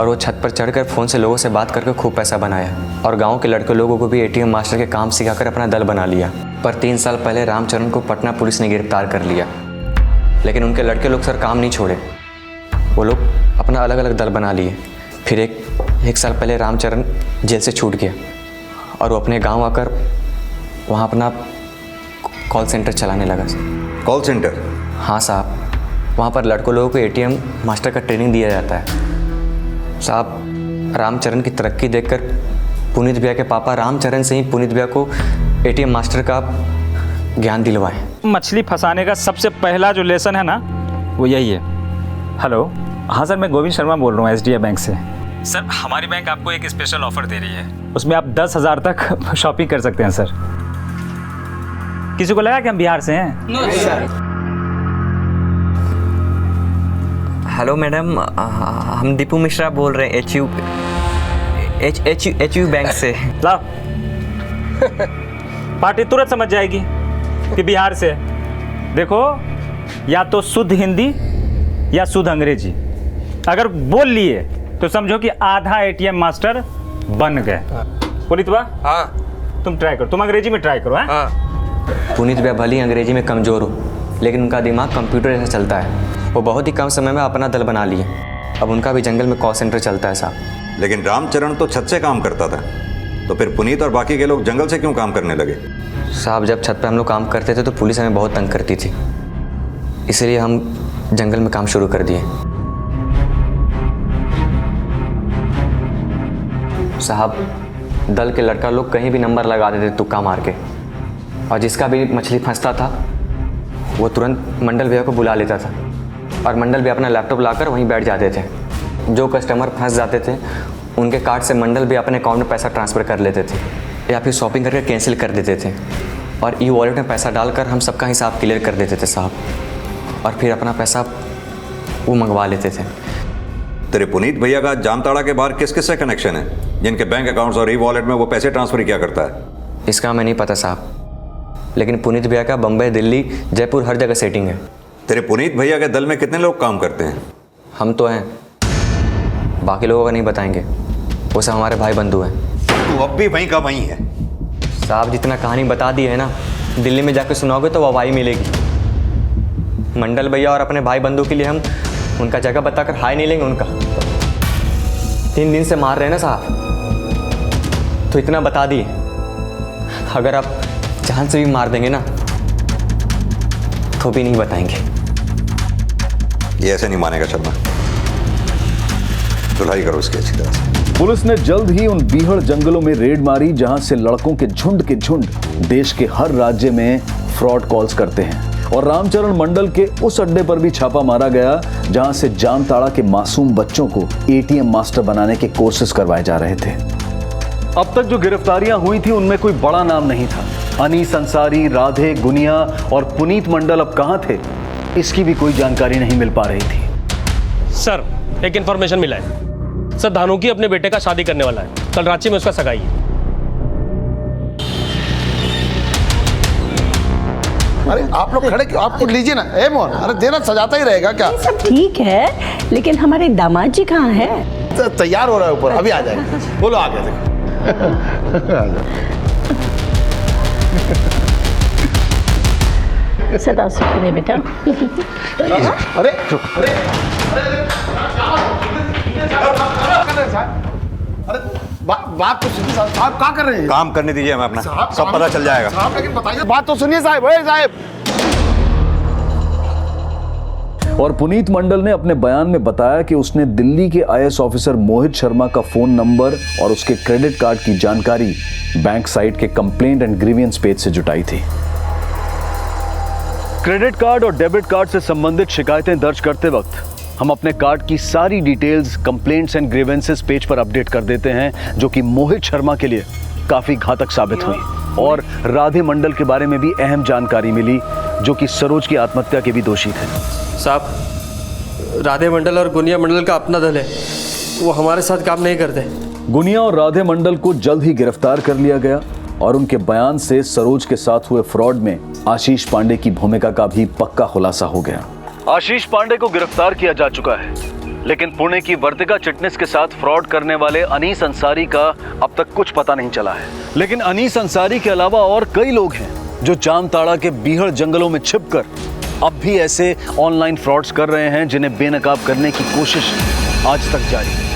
और वो छत पर चढ़कर फ़ोन से लोगों से बात करके खूब पैसा बनाया, और गांव के लड़के लोगों को भी एटीएम मास्टर के काम सिखाकर अपना दल बना लिया। पर 3 साल पहले रामचरण को पटना पुलिस ने गिरफ्तार कर लिया, लेकिन उनके लड़के लोग सर काम नहीं छोड़े। वो लोग अपना अलग अलग दल बना लिए। फिर एक साल पहले रामचरण जेल से छूट गया, और वो अपने गाँव आकर वहाँ अपना कॉल सेंटर चलाने लगा। Call centre? हाँ साहब, वहाँ पर लड़कों लोगों को एटीएम मास्टर का ट्रेनिंग दिया जाता है। साहब, रामचरण की तरक्की देखकर पुनीत भैया के पापा रामचरण से ही पुनीत भैया को एटीएम मास्टर का ज्ञान दिलवाए। मछली फंसाने का सबसे पहला जो लेसन है ना वो यही है। हेलो, हाँ सर, मैं गोविंद शर्मा बोल रहा हूँ SDI बैंक से। सर, हमारी बैंक आपको एक स्पेशल ऑफर दे रही है, उसमें आप 10,000 तक शॉपिंग कर सकते हैं सर। किसी को लगा कि हम बिहार से हैं? No sir. हेलो मैडम, हम दीपू मिश्रा बोल रहे हैं HU बैंक से। लाओ पार्टी तुरंत समझ जाएगी कि बिहार से। देखो, या तो शुद्ध हिंदी या शुद्ध अंग्रेजी। अगर बोल लिए तो समझो कि आधा एटीएम मास्टर बन गए। पुनीत बा, हाँ तुम ट्राई करो, तुम अंग्रेजी में ट्राई करो। हाँ पुनीत भैया भले ही अंग्रेजी में कमज़ोर हो, लेकिन उनका दिमाग कंप्यूटर जैसा चलता है। वो बहुत ही कम समय में अपना दल बना लिए। अब उनका भी जंगल में कॉल सेंटर चलता है साहब। लेकिन रामचरण तो छत से काम करता था, तो फिर पुनीत और बाकी के लोग जंगल से क्यों काम करने लगे? साहब जब छत पे हम लोग काम करते थे तो पुलिस हमें बहुत तंग करती थी, इसलिए हम जंगल में काम शुरू कर दिए। साहब दल के लड़का लोग कहीं भी नंबर लगा देते तुक्का मार के, और जिसका भी मछली फंसता था वो तुरंत मंडल भैया को बुला लेता था, और मंडल भैया अपना लैपटॉप लाकर वहीं बैठ जाते थे। जो कस्टमर फंस जाते थे उनके कार्ड से मंडल भैया अपने अकाउंट में पैसा ट्रांसफ़र कर लेते थे, या फिर शॉपिंग करके कैंसिल कर देते थे, और ई वॉलेट में पैसा डालकर हम सबका हिसाब क्लियर कर देते थे साहब, और फिर अपना पैसा वो मंगवा लेते थे। तेरे पुनीत भैया का जामताड़ा के बाहर किस किस से कनेक्शन है, जिनके बैंक अकाउंट्स और ई वॉलेट में वो पैसे ट्रांसफर किया करता है? इसका हमें नहीं पता साहब, लेकिन पुनीत भैया का बम्बई, दिल्ली, जयपुर हर जगह सेटिंग है। तेरे पुनीत भैया के दल में कितने लोग काम करते हैं? हम तो हैं, बाकी लोगों का नहीं बताएंगे, वो सब हमारे भाई बंधु हैं। तू अब भी वहीं का वहीं है साहब। जितना कहानी बता दी है ना, दिल्ली में जाकर सुनाओगे तो वाहवाही मिलेगी। मंडल भैया और अपने भाई बंधु के लिए हम उनका जगह बताकर हाय नहीं लेंगे उनका। 3 दिन से मार रहे हैं ना साहब, तो इतना बता दिए, अगर आप जान से भी मार देंगे ना तो भी नहीं बताएंगे। ये ऐसे नहीं मानेगा शर्मा, धुलाई करो इसकी अच्छी तरह से। पुलिस ने जल्द ही उन बीहड़ जंगलों में रेड मारी जहां से लड़कों के झुंड देश के हर राज्य में फ्रॉड कॉल्स करते हैं, और रामचरण मंडल के उस अड्डे पर भी छापा मारा गया जहां से जामताड़ा के मासूम बच्चों को एटीएम मास्टर बनाने के कोर्सेज करवाए जा रहे थे। अब तक जो गिरफ्तारियां हुई थी उनमें कोई बड़ा नाम नहीं था। अनीस अंसारी, राधे, गुनिया और पुनीत मंडल अब कहां थे, इसकी भी कोई जानकारी नहीं मिल पा रही थी। सर एक इन्फॉर्मेशन मिला है सर, धानुकी अपने बेटे का शादी करने वाला है, कल रांची में उसका सगाई है। अरे आप लोग खड़े क्यों? आप लीजिए ना। ए मोहन, अरे देना सजाता ही रहेगा क्या? सब ठीक है, लेकिन हमारे दामाद जी कहाँ हैं? तैयार हो रहा है ऊपर, अभी आ जाएंगे। बोलो आगे देखो। सदा सुख रहे बेटा। अरे बात तो सुनिए साहब, क्या कर रहे हैं? काम करने दीजिए हमें अपना, सब पता चल जाएगा। साहब लेकिन बताइए, बात तो सुनिए साहब। साहब और पुनीत मंडल ने अपने बयान में बताया कि उसने दिल्ली के आईएएस ऑफिसर मोहित शर्मा का फोन नंबर और उसके क्रेडिट कार्ड की जानकारी बैंक साइट के कंप्लेंट एंड ग्रीवियंस पेज से जुटाई थी। क्रेडिट कार्ड और डेबिट कार्ड से संबंधित शिकायतें दर्ज करते वक्त हम अपने कार्ड की सारी details complaints and grievances page पर अपडेट कर देते हैं, जो कि मोहित शर्मा के लिए काफी घातक साबित हुई। और राधे मंडल के बारे में भी अहम जानकारी मिली, जो कि सरोज की आत्महत्या के भी दोषी थे। साहब राधे मंडल और गुनिया मंडल का अपना दल है, वो हमारे साथ काम नहीं करते। गुनिया और राधे मंडल को जल्द ही गिरफ्तार कर लिया गया, और उनके बयान से सरोज के साथ हुए फ्रॉड में आशीष पांडे की भूमिका का भी पक्का खुलासा हो गया। आशीष पांडे को गिरफ्तार किया जा चुका है, लेकिन पुणे की वर्तिका चिटनिस के साथ फ्रॉड करने वाले अनीस अंसारी का अब तक कुछ पता नहीं चला है। लेकिन अनीस अंसारी के अलावा और कई लोग हैं जो जामताड़ा के बीहड़ जंगलों में छिपकर अब भी ऐसे ऑनलाइन फ्रॉड्स कर रहे हैं, जिन्हें बेनकाब करने की कोशिश आज तक जारी है।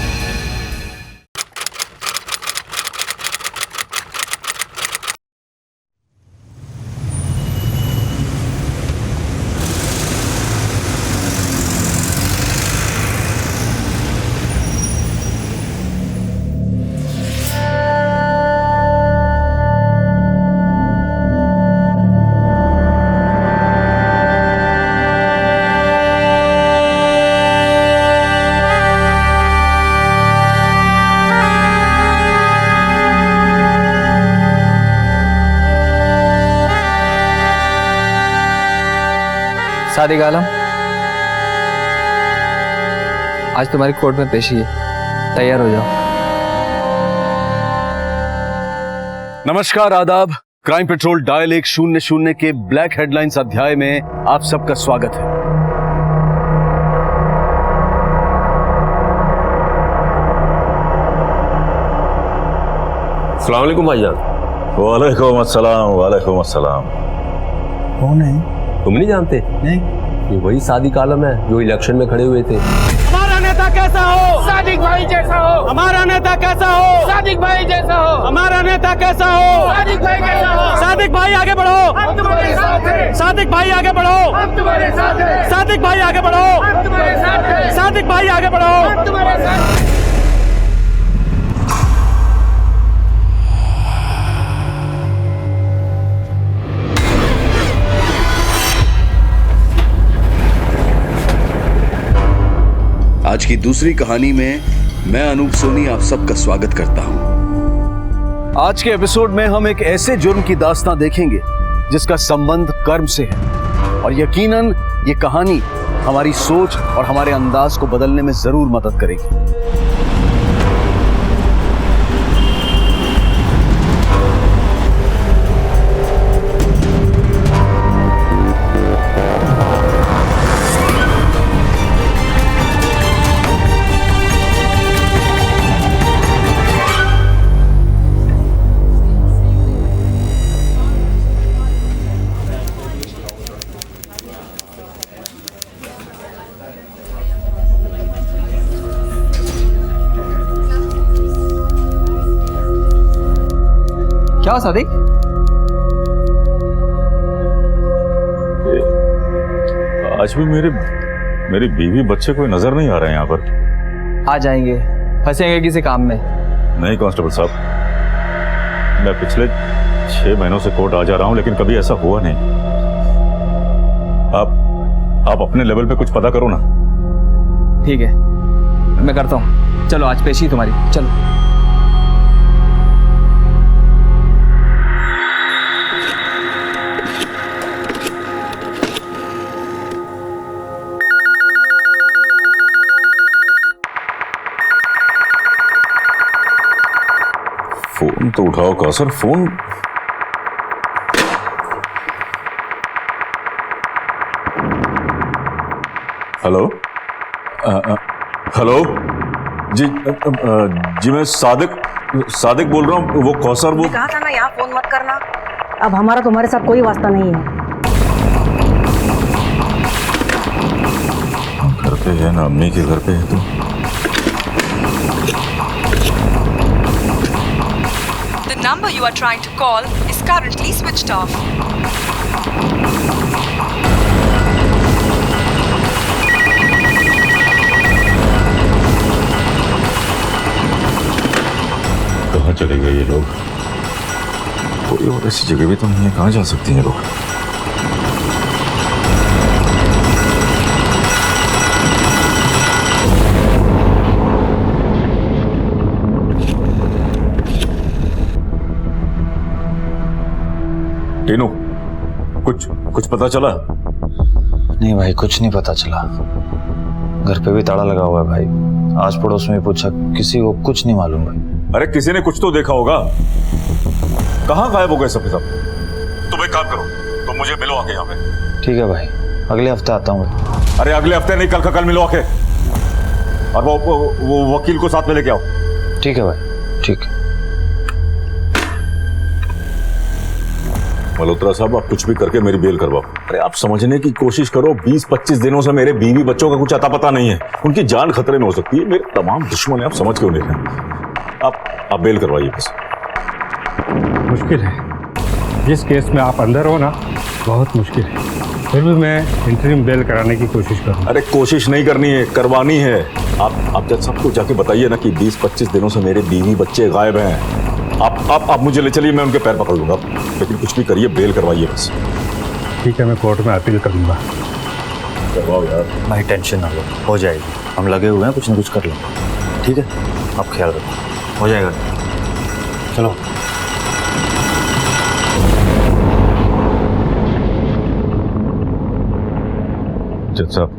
सादिक आलम, आज तुम्हारी कोर्ट में पेशी है, तैयार हो जाओ। नमस्कार, आदाब। क्राइम पेट्रोल डायल 100 के ब्लैक हेडलाइंस अध्याय में आप सबका स्वागत है। अस्सलाम वालेकुम भाईजान। वालेकुम अस्सलाम, वालेकुम अस्सलाम। कौन है? तुम नहीं जानते? नहीं। ये वही सादिक आलम है जो इलेक्शन में खड़े हुए थे। हमारा नेता कैसा हो? सादिक भाई जैसा हो। हमारा नेता कैसा हो? सादिक भाई जैसा हो। हमारा नेता कैसा हो? सादिक भाई जैसा हो। सादिक भाई आगे बढ़ो, हम तुम्हारे साथ हैं। सादिक भाई आगे बढ़ो, हम तुम्हारे साथ हैं। सादिक भाई आगे बढ़ो, हम तुम्हारे साथ हैं। सादिक भाई आगे बढ़ो, हम तुम्हारे साथ हैं। आज की दूसरी कहानी में मैं अनूप सोनी आप सबका स्वागत करता हूं। आज के एपिसोड में हम एक ऐसे जुर्म की दास्तां देखेंगे जिसका संबंध कर्म से है और यकीनन ये कहानी हमारी सोच और हमारे अंदाज को बदलने में जरूर मदद करेगी। क्या हो सादिक? आज भी मेरी बीवी बच्चे कोई नजर नहीं आ रहे हैं यहाँ पर। आ जाएंगे, फंसेंगे किसी काम में। नहीं कांस्टेबल साहब, मैं पिछले 6 महीनों से कोर्ट आ जा रहा हूँ लेकिन कभी ऐसा हुआ नहीं। आप अपने लेवल पे कुछ पता करो ना। ठीक है, मैं करता हूँ। चलो आज पेशी तुम्हारी, चलो। फोन तो उठाओ कौसर, फोन। हेलो हेलो जी जी मैं सादिक बोल रहा हूँ। वो कौसर, वो कहा था ना यहाँ फोन मत करना। अब हमारा तुम्हारे साथ कोई वास्ता नहीं है। घर पे है ना, अम्मी के घर पे है। तो The number you are trying to call is currently switched off. कहाँ चले गए ये लोग? कोई और ऐसी जगह भी तो नहीं है, कहाँ जा सकते हैं लोग? टीनू, कुछ पता चला? नहीं भाई, कुछ नहीं पता चला। घर पे भी ताला लगा हुआ है भाई। आस पड़ोस में पूछा, किसी को कुछ नहीं मालूम भाई। अरे किसी ने कुछ तो देखा होगा। कहाँ गायब हो गए सब? तुम एक काम करो, तुम मुझे मिलो आके यहाँ पे। ठीक है भाई, अगले हफ्ते आता हूँ भाई। अरे अगले हफ्ते नहीं, कल का कल मिलो आके। और वो वकील को साथ में लेके आओ। ठीक है भाई, ठीक है। मल्होत्रा साहब, आप कुछ भी करके मेरी बेल करवाओ। अरे आप समझने की कोशिश करो, 20-25 दिनों से मेरे बीवी बच्चों का कुछ अता पता नहीं है। उनकी जान खतरे में हो सकती है। मेरे तमाम दुश्मन हैं, आप समझ क्यों नहीं रहे? आप बेल करवाइए बस। मुश्किल है, जिस केस में आप अंदर हो ना, बहुत मुश्किल है। फिर भी मैं इंटरिम बेल कराने की कोशिश करूँ। अरे कोशिश नहीं करनी है, करवानी है। आप जब सबको जाके बताइए ना कि 20-25 दिनों से मेरे बीवी बच्चे गायब हैं। आप मुझे ले चलिए, मैं उनके पैर पकड़ लूंगा, लेकिन कुछ भी करिए, बेल करवाइए बस। ठीक है, मैं कोर्ट में अपील करूंगा। करवाओ यार। भाई टेंशन ना लो, हो जाएगी। हम लगे हुए हैं, कुछ ना कुछ कर लेंगे। ठीक है, आप ख्याल रखो, हो जाएगा। चलो। जज साहब,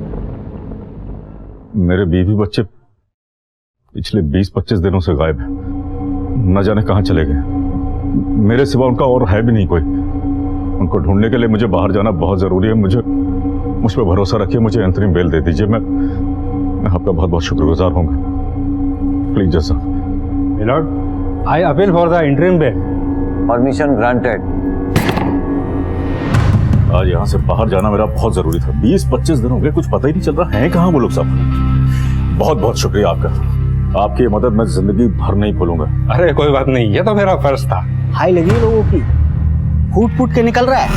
मेरे बीवी बच्चे पिछले 20-25 दिनों से गायब हैं। न जाने कहाँ चले गए। मेरे सिवा उनका और है भी नहीं कोई। उनको ढूंढने के लिए मुझे बाहर जाना बहुत जरूरी है। मुझ पर भरोसा रखिए, मुझे अंतरिम बेल दे दीजिए। मैं आपका बहुत बहुत शुक्रगुजार होऊंगा। प्लीज जज साहब। My lord, I appeal for the interim bail. Permission granted. आज यहाँ से बाहर जाना मेरा बहुत जरूरी था। 20-25 दिन हो गए, कुछ पता ही नहीं चल रहा है कहाँ वो लोग सब। बहुत बहुत शुक्रिया आपका, आपकी मदद मैं जिंदगी भर नहीं भूलूंगा। अरे कोई बात नहीं, ये तो मेरा फर्ज था। हाई लगी लोगों की, फूट फूट के निकल रहा है।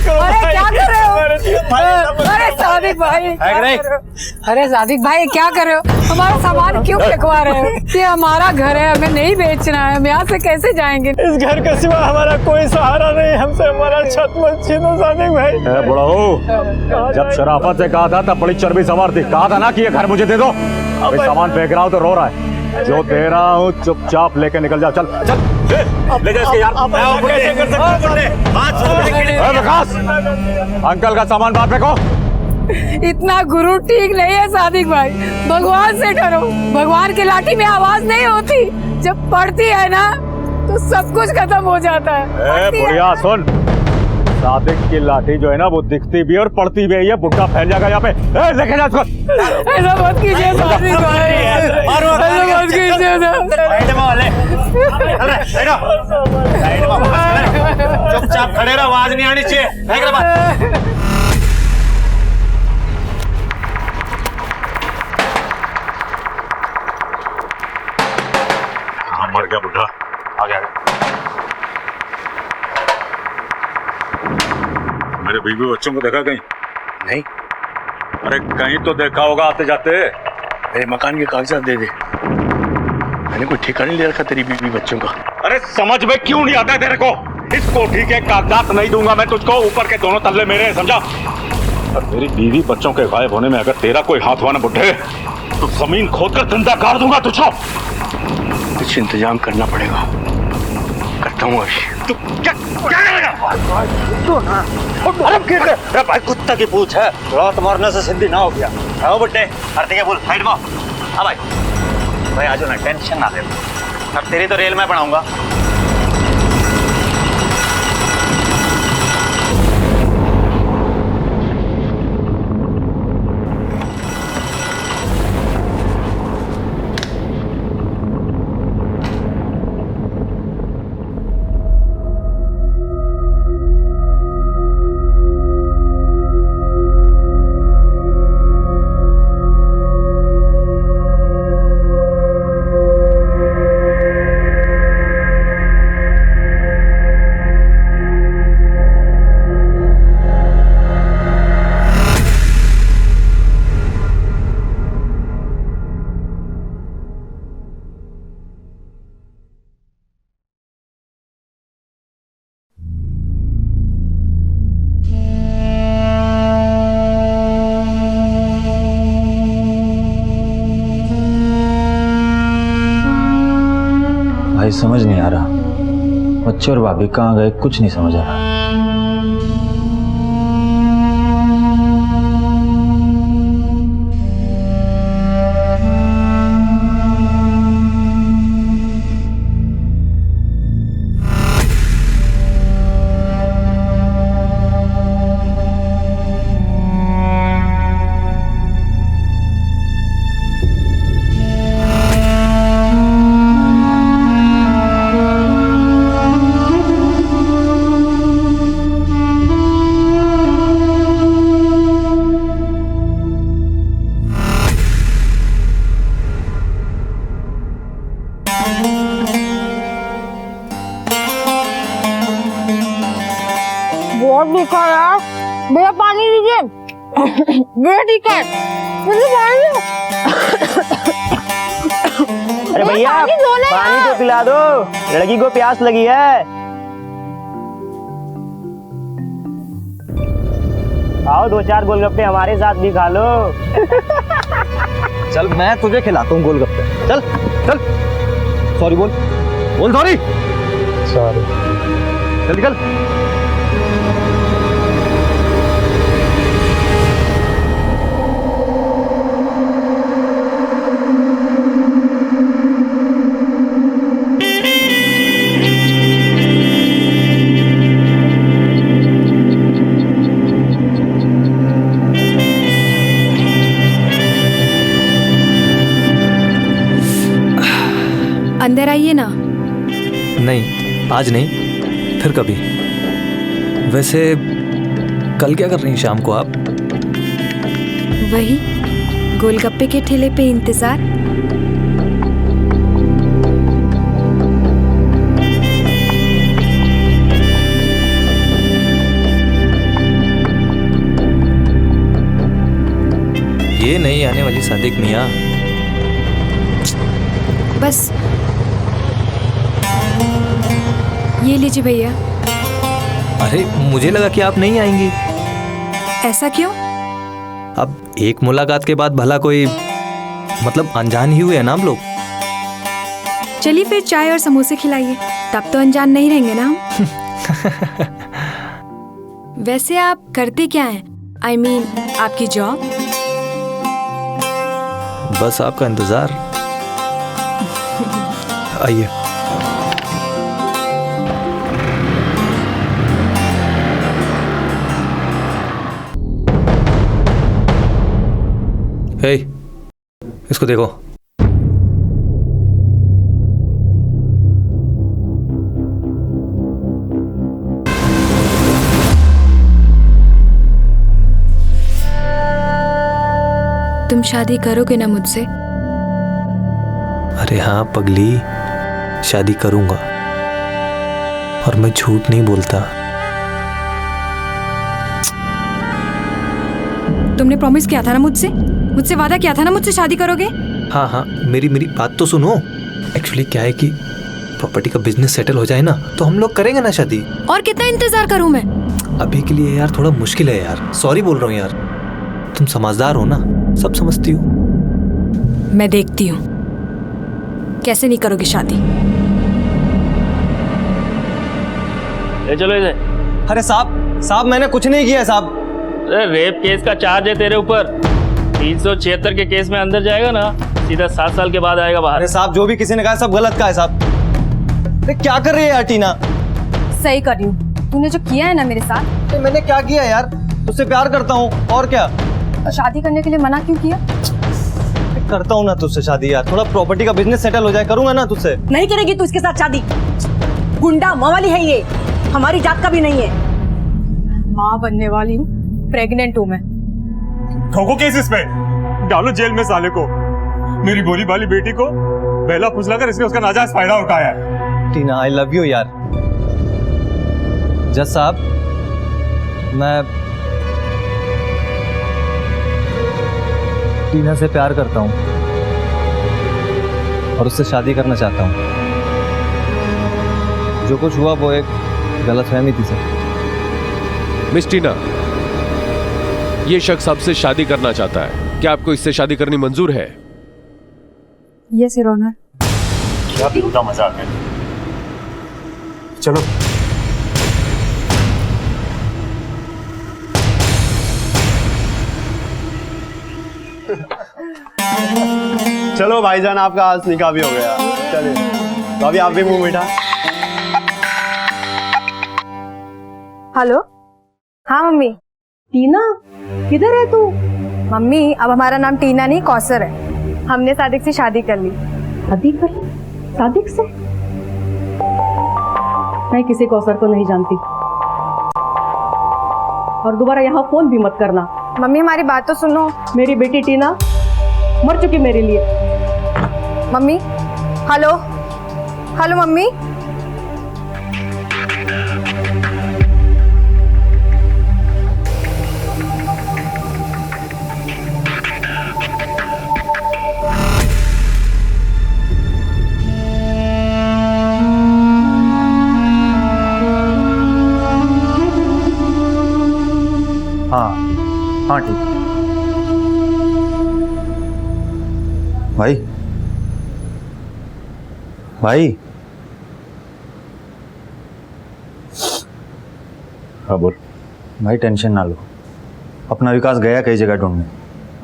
अरे क्या कर रहे हो? अरे सादिक भाई, अरे सादिक भाई क्या कर रहे हो? हमारा सामान क्यों फेंकवा रहे हो? ये हमारा घर है, हमें नहीं बेचना है, हम यहाँ से कैसे जाएंगे? इस घर के सिवा हमारा कोई सहारा नहीं, हमसे हमारा छत मत छीनो सादिक भाई। बड़ा हो, जब शराफत से कहा था तब बड़ी चर्बी सवार थी। कहा था ना कि ये घर मुझे दे दो। अभी सामान फेंक रहा हूँ तो रो रहा है। जो दे रहा हूँ चुपचाप लेके निकल जाओ। चल चल ले जा इसके यार। विकास, अंकल का सामान बाहर फेंको। इतना गुरु ठीक नहीं है सादिक भाई, भगवान से डरो। भगवान की लाठी में आवाज नहीं होती, जब पड़ती है ना तो सब कुछ खत्म हो जाता है। बुढ़िया सुन, सादिक की लाठी जो है ना वो दिखती भी और पड़ती भी है। बुढ़ा फैल जाएगा यहाँ पे। लेके जा इसको। ऐसा मत कीजिए सादिक भाई, ऐसा मत कीजिए। चुपचाप खड़े रहो, आवाज नहीं आनी चाहिए। मर गया बुढ़ा। आ गया। मेरे बीवी बच्चों को देखा कहीं? नहीं। अरे कहीं तो देखा होगा आते जाते। मेरे मकान के कागजात दे दे, मैंने कोई ठेका नहीं ले रखा तेरी बीवी बच्चों का। अरे समझ में क्यों नहीं आता है तेरे को? इसको ठीक है कागजात नहीं दूंगा मैं तुझको, ऊपर के दोनों तल्ले मेरे हैं, समझा? और मेरी बीवी बच्चों के गायब होने में अगर तेरा कोई हाथ हुआ ना बुढ़े, तो जमीन खोदकर जिंदा गाड़ दूंगा तुझको। कुछ इंतजाम करना पड़ेगा, करता हूँ अभी। तू क्या करेगा? अरे भाई कुत्ता की पूछ है, रात मारने से सिद्धि ना हो गया। आओ बुड्ढे, आरती के बोल साइड में। हाँ भाई, भाई आज ना टेंशन ना ले, अब तेरी तो रेल में बनाऊंगा। भाई समझ नहीं आ रहा, बच्चे और भाभी कहाँ गए, कुछ नहीं समझ आ रहा। बहुत भूखा यार, भैया पानी दीजिए। भैया ठीक है, मुझे पानी दो। अरे भैया पानी तो पिला दो, लड़की को प्यास लगी है। आओ 2-4 गोलगप्पे हमारे साथ भी खा लो। चल मैं तुझे खिलाता हूँ गोलगप्पे। चल चल। सॉरी बोल सॉरी। चल निकल। अंदर आइए ना। आज नहीं, फिर कभी। वैसे कल क्या कर रही हैं शाम को आप? वही गोलगप्पे के ठेले पे इंतजार। ये नहीं आने वाली सादिक मियाँ। बस ये लीजिए भैया। अरे मुझे लगा कि आप नहीं आएंगी। ऐसा क्यों? अब एक मुलाकात के बाद भला कोई मतलब अनजान ही हुए हैं ना हम लोग। चलिए फिर चाय और समोसे खिलाइए, तब तो अनजान नहीं रहेंगे ना हम। वैसे आप करते क्या हैं? I mean, आपकी जॉब? बस आपका इंतजार। आइए। हे, इसको देखो। तुम शादी करोगे ना मुझसे? अरे हाँ पगली, शादी करूंगा और मैं झूठ नहीं बोलता। तुमने प्रॉमिस किया था ना मुझसे वादा किया था ना मुझसे शादी करोगे? हाँ हाँ, मेरी बात तो सुनो। एक्चुअली क्या है कि प्रॉपर्टी का बिजनेस सेटल हो जाए ना तो हम लोग करेंगे ना शादी। और कितना इंतजार करूं मैं? अभी के लिए यार थोड़ा मुश्किल है यार, सॉरी बोल रहा हूँ यार। तुम समझदार हो ना, सब समझती हो। मैं देखती हूँ कैसे नहीं करोगी शादी। ले चलो इसे। अरे साहब मैंने कुछ नहीं किया साहब। अरे रेप केस का चार्ज है तेरे ऊपर। 376 के केस में अंदर जाएगा ना, सीधा 7 साल के बाद आएगा बाहर। अरे साहब जो भी किसी ने कहा सब गलत का है साहब। अरे क्या कर रही है यार टीना? सही कर रही हूँ। तूने जो किया है ना मेरे साथ। तो मैंने क्या किया यार? तुझसे प्यार करता हूँ और क्या। शादी करने के लिए मना क्यों किया? करता हूँ ना तुझसे शादी यार, थोड़ा प्रॉपर्टी का बिजनेस सेटल हो जाए, करूंगा ना तुझसे। नहीं करेगी तू इसके साथ शादी। गुंडा मवाली है ये, हमारी जात का भी नहीं है। माँ बनने वाली हूँ, प्रेग्नेंट हूँ मैं। ठोको केस इस पे, डालो जेल में साले को। मेरी भोली भाली बेटी को बहला फुसलाकर इसने उसका नाजायज फायदा उठाया है। टीना आई लव यू यार। जज साहब मैं टीना से प्यार करता हूँ और उससे शादी करना चाहता हूँ। जो कुछ हुआ वो एक गलतफहमी थी सर। मिस टीना, ये शख्स आपसे शादी करना चाहता है, क्या आपको इससे शादी करनी मंजूर है? Yes your honour. क्या बेहुदा मजाक है। चलो चलो भाईजान, आपका आज निकाह भी हो गया। चलिए तो अभी आप भी मुंह मीठा। हेलो। हाँ मम्मी। टीना किधर है तू? मम्मी अब हमारा नाम टीना नहीं कौसर है। हमने सादिक से शादी कर ली। सादिक से? मैं किसी कौसर को नहीं जानती और दोबारा यहाँ फोन भी मत करना। मम्मी हमारी बात तो सुनो। मेरी बेटी टीना मर चुकी मेरे लिए। Mummy hello hello mummy. हाँ ठीक। भाई हाँ बोल। भाई टेंशन ना लो, अपना विकास गया कई जगह ढूंढने,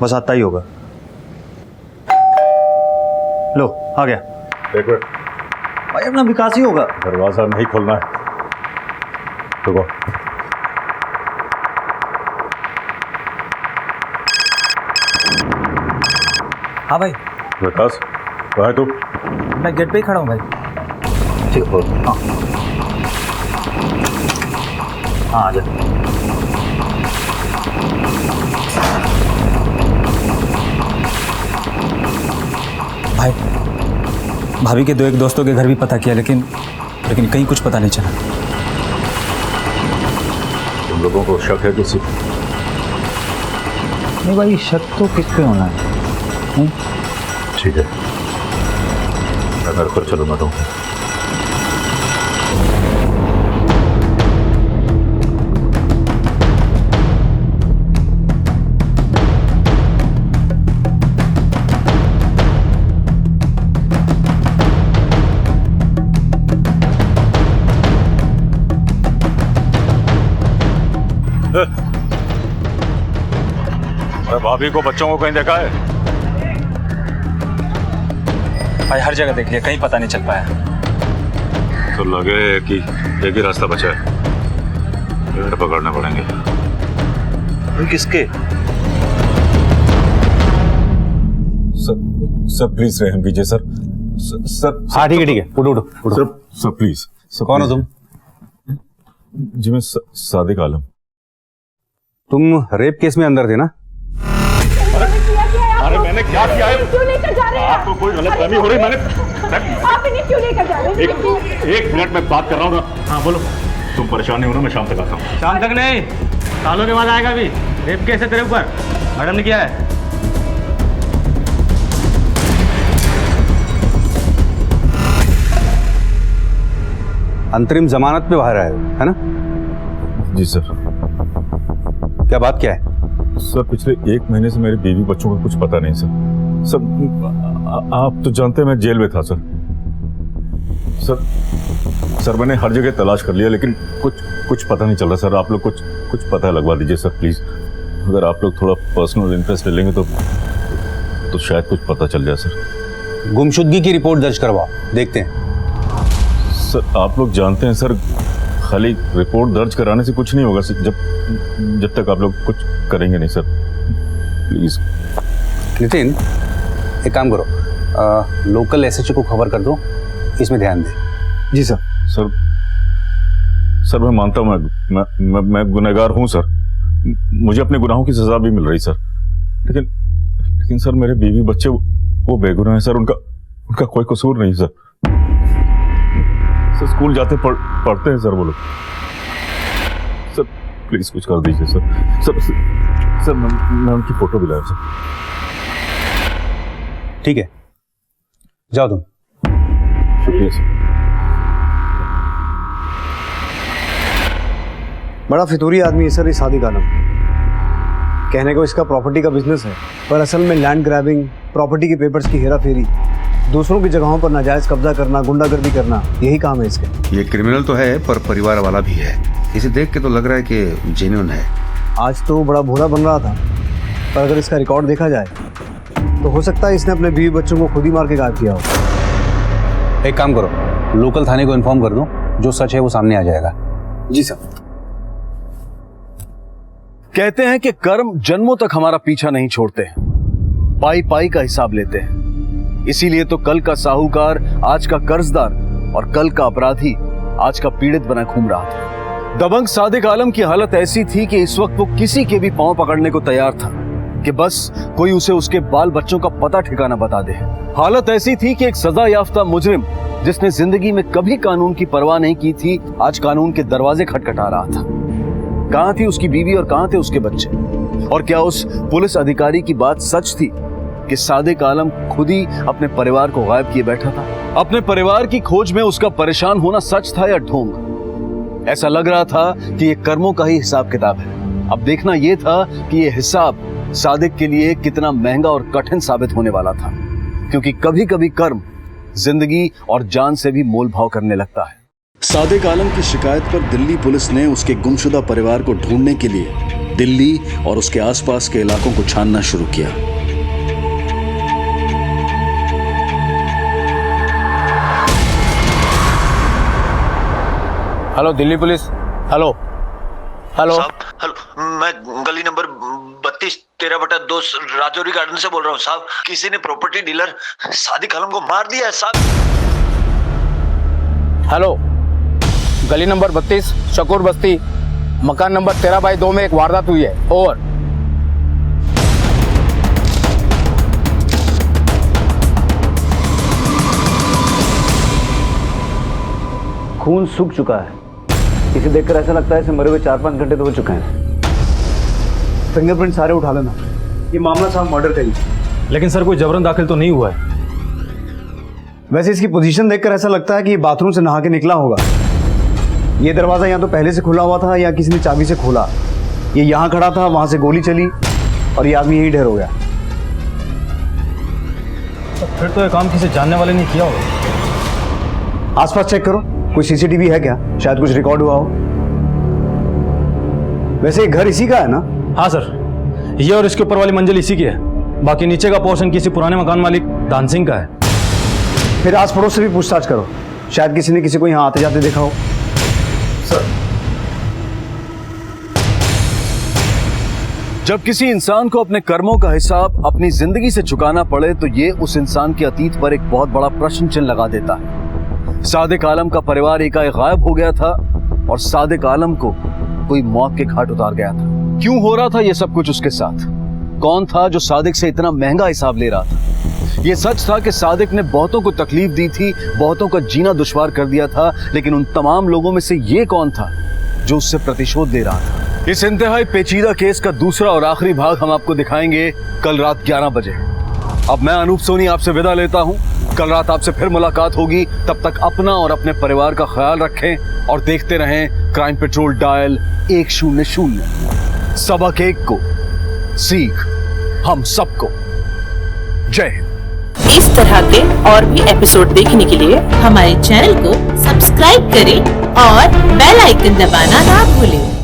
बस आता ही होगा। लो आ गया। एक मिनट भाई अपना विकास ही होगा। दरवाजा नहीं खोलना है। रुको। हाँ भाई। विकास कहाँ है तू? मैं गेट पे ही खड़ा हूँ भाई। ठीक है। हाँ हाँ आ जा। भाई भाभी के 2-1 दोस्तों के घर भी पता किया, लेकिन कहीं कुछ पता नहीं चला। तुम लोगों को शक है किसी? नहीं भाई, शक तो किस पे होना है? ठीक है, मैं घर पर चलूंगा। तो भाभी को बच्चों को कहीं देखा है? भाई हर जगह देख लिया, कहीं पता नहीं चल पाया। तो लगे कि एक ही रास्ता बचा है, पेड़ पकड़ने पड़ेंगे। किसके? सर प्लीज रहम कीजिए सर। सर हाँ ठीक है, उठो। Sir please. कौन हो तुम? जी मैं सादिक आलम। तुम रेप केस में अंदर थे ना? अरे मैंने क्या किया है? क्यों लेकर जा रहे हैं? आपको कोई गलतफहमी हो रही? मैंने आप इन्हें क्यों लेकर जा रहे हैं? एक मिनट में बात कर रहा हूँ ना। हाँ बोलो। तुम परेशान नहीं हो ना? मैं शाम तक आता हूँ। शाम तक नहीं, सालों के बाद आएगा। अभी रेप केस है तेरे ऊपर, मैडम ने किया है। अंतरिम जमानत पे बाहर आए हो, है ना? जी सर। क्या बात क्या है? सर पिछले 1 महीने से मेरे बीवी बच्चों का कुछ पता नहीं सर। सर आप तो जानते हैं मैं जेल में था सर। सर मैंने हर जगह तलाश कर लिया, लेकिन कुछ पता नहीं चल रहा सर। आप लोग कुछ पता लगवा दीजिए सर प्लीज। अगर आप लोग थोड़ा पर्सनल इंटरेस्ट ले लेंगे तो शायद कुछ पता चल जाए सर। गुमशुदगी की रिपोर्ट दर्ज करवाओ, देखते हैं। सर आप लोग जानते हैं सर, खाली रिपोर्ट दर्ज कराने से कुछ नहीं होगा सर, जब तक आप लोग कुछ करेंगे नहीं सर। प्लीज। नितिन एक काम करो, लोकल एसएचओ को खबर कर दो, इसमें ध्यान दें। जी सर। सर मैं मानता हूँ मैं गुनहगार हूँ सर। मुझे अपने गुनाहों की सजा भी मिल रही सर, लेकिन सर मेरे बीवी बच्चे वो बेगुनाह है सर। उनका कोई कसूर नहीं सर। सर स्कूल जाते पढ़ते हैं सर वो लोग। सर प्लीज कुछ कर दीजिए सर। सर मैं उनकी फोटो भी लाया सर। ठीक है, जाओ तुम। शुक्रिया सर। बड़ा फितूरी आदमी है सर ये सादिक आलम। कहने को इसका प्रॉपर्टी का बिजनेस है, पर असल में लैंड ग्रैबिंग, प्रॉपर्टी के पेपर्स की हेरा फेरी, दूसरों की जगहों पर नाजायज कब्जा करना, गुंडागर्दी करना, यही काम है इसके। ये क्रिमिनल तो है पर परिवार वाला भी है। इसे देख के तो लग रहा है कि जेन्युइन है। आज तो बड़ा भोला बन रहा था, पर अगर इसका रिकॉर्ड देखा जाए तो हो सकता है इसने अपने बीवी बच्चों को खुद ही मार के गायब किया हो। एक काम करो, लोकल थाने को इन्फॉर्म कर दो, जो सच है वो सामने आ जाएगा। जी सर। कहते हैं कि कर्म जन्मों तक हमारा पीछा नहीं छोड़ते, पाई पाई का हिसाब लेते हैं। इसीलिए तो कल का साहूकार आज का कर्जदार और कल का अपराधी आज का पीड़ित बना घूम रहा था। दबंग सादिक आलम की हालत ऐसी थी कि इस वक्त वो किसी के भी पांव पकड़ने को तैयार था कि बस कोई उसे उसके बाल बच्चों का पता ठिकाना बता दे। हालत ऐसी थी कि एक सजा याफ्ता मुजरिम जिसने जिंदगी में कभी कानून की परवाह नहीं की थी, आज कानून के दरवाजे खटखटा रहा था। कहां थी उसकी बीवी और कहां थे उसके बच्चे? और क्या उस पुलिस अधिकारी की बात सच थी कि सादिक आलम खुद ही अपने परिवार को गायब किए बैठा था? अपने परिवार की खोज में उसका परेशान होना सच था या ढोंग? ऐसा लग रहा था कि ये कर्मों का ही हिसाब किताब है। अब देखना यह था कि ये हिसाब सादिक के लिए कितना महंगा और कठिन साबित होने वाला था, क्योंकि कभी कभी कर्म जिंदगी और जान से भी मोल भाव करने लगता है। सादिक आलम की शिकायत पर दिल्ली पुलिस ने उसके गुमशुदा परिवार को ढूंढने के लिए दिल्ली और उसके आसपास के इलाकों को छानना शुरू किया। Hello Delhi police. Hello hello hello, मैं गली नंबर 32 13/2 राजौरी गार्डन से बोल रहा हूँ साहब। किसी ने प्रॉपर्टी डीलर सादिक आलम को मार दिया है साहब। हेलो, गली नंबर 32 शकूर बस्ती मकान नंबर 13/2 में एक वारदात हुई है। ओवर। खून सूख चुका है। इसे देखकर ऐसा लगता है इसे मरे हुए 4-5 घंटे तो हो चुके हैं। फिंगरप्रिंट सारे उठा लेना। ये मामला साहब मर्डर का ही। लेकिन सर कोई जबरन दाखिल तो नहीं हुआ है। वैसे इसकी पोजीशन देखकर ऐसा लगता है कि ये बाथरूम से नहा के निकला होगा। ये दरवाजा या तो पहले से खुला हुआ था या किसी ने चाबी से खोला। ये यहाँ खड़ा था, वहां से गोली चली और ये आदमी यहीं ढेर हो गया। फिर तो ये काम किसी जानने वाले ने किया होगा। आसपास चेक करो, कोई सीसीटीवी है क्या? शायद कुछ रिकॉर्ड हुआ हो। वैसे ये घर इसी का है ना? हाँ सर, ये और इसके ऊपर वाली मंजिल इसी की है। बाकी नीचे का पोर्शन किसी पुराने मकान मालिक दान सिंह का है। फिर आस पड़ोस से भी पूछताछ करो, शायद किसी ने किसी को यहाँ आते जाते देखा हो। सर, जब किसी इंसान को अपने कर्मों का हिसाब अपनी जिंदगी से चुकाना पड़े तो ये उस इंसान के अतीत पर एक बहुत बड़ा प्रश्न चिन्ह लगा देता है। सादिक आलम का परिवार एकाएक गायब हो गया था और सादिक आलम को कोई मौत के घाट उतार गया था। क्यों हो रहा था ये सब कुछ उसके साथ? कौन था जो सादिक से इतना महंगा हिसाब ले रहा था? ये सच था कि सादिक ने बहुतों को तकलीफ दी थी, बहुतों का जीना दुश्वार कर दिया था, लेकिन उन तमाम लोगों में से ये कौन था जो उससे प्रतिशोध ले रहा था? इस इंतहाई पेचीदा केस का दूसरा और आखिरी भाग हम आपको दिखाएंगे कल रात 11 बजे। अब मैं अनूप सोनी आपसे विदा लेता हूं। कल रात आपसे फिर मुलाकात होगी। तब तक अपना और अपने परिवार का ख्याल रखें और देखते रहें क्राइम पेट्रोल डायल 100। सबक एक को सीख हम सबको। जय हिंद। इस तरह के और भी एपिसोड देखने के लिए हमारे चैनल को सब्सक्राइब करें और बेल आइकन दबाना ना भूलें।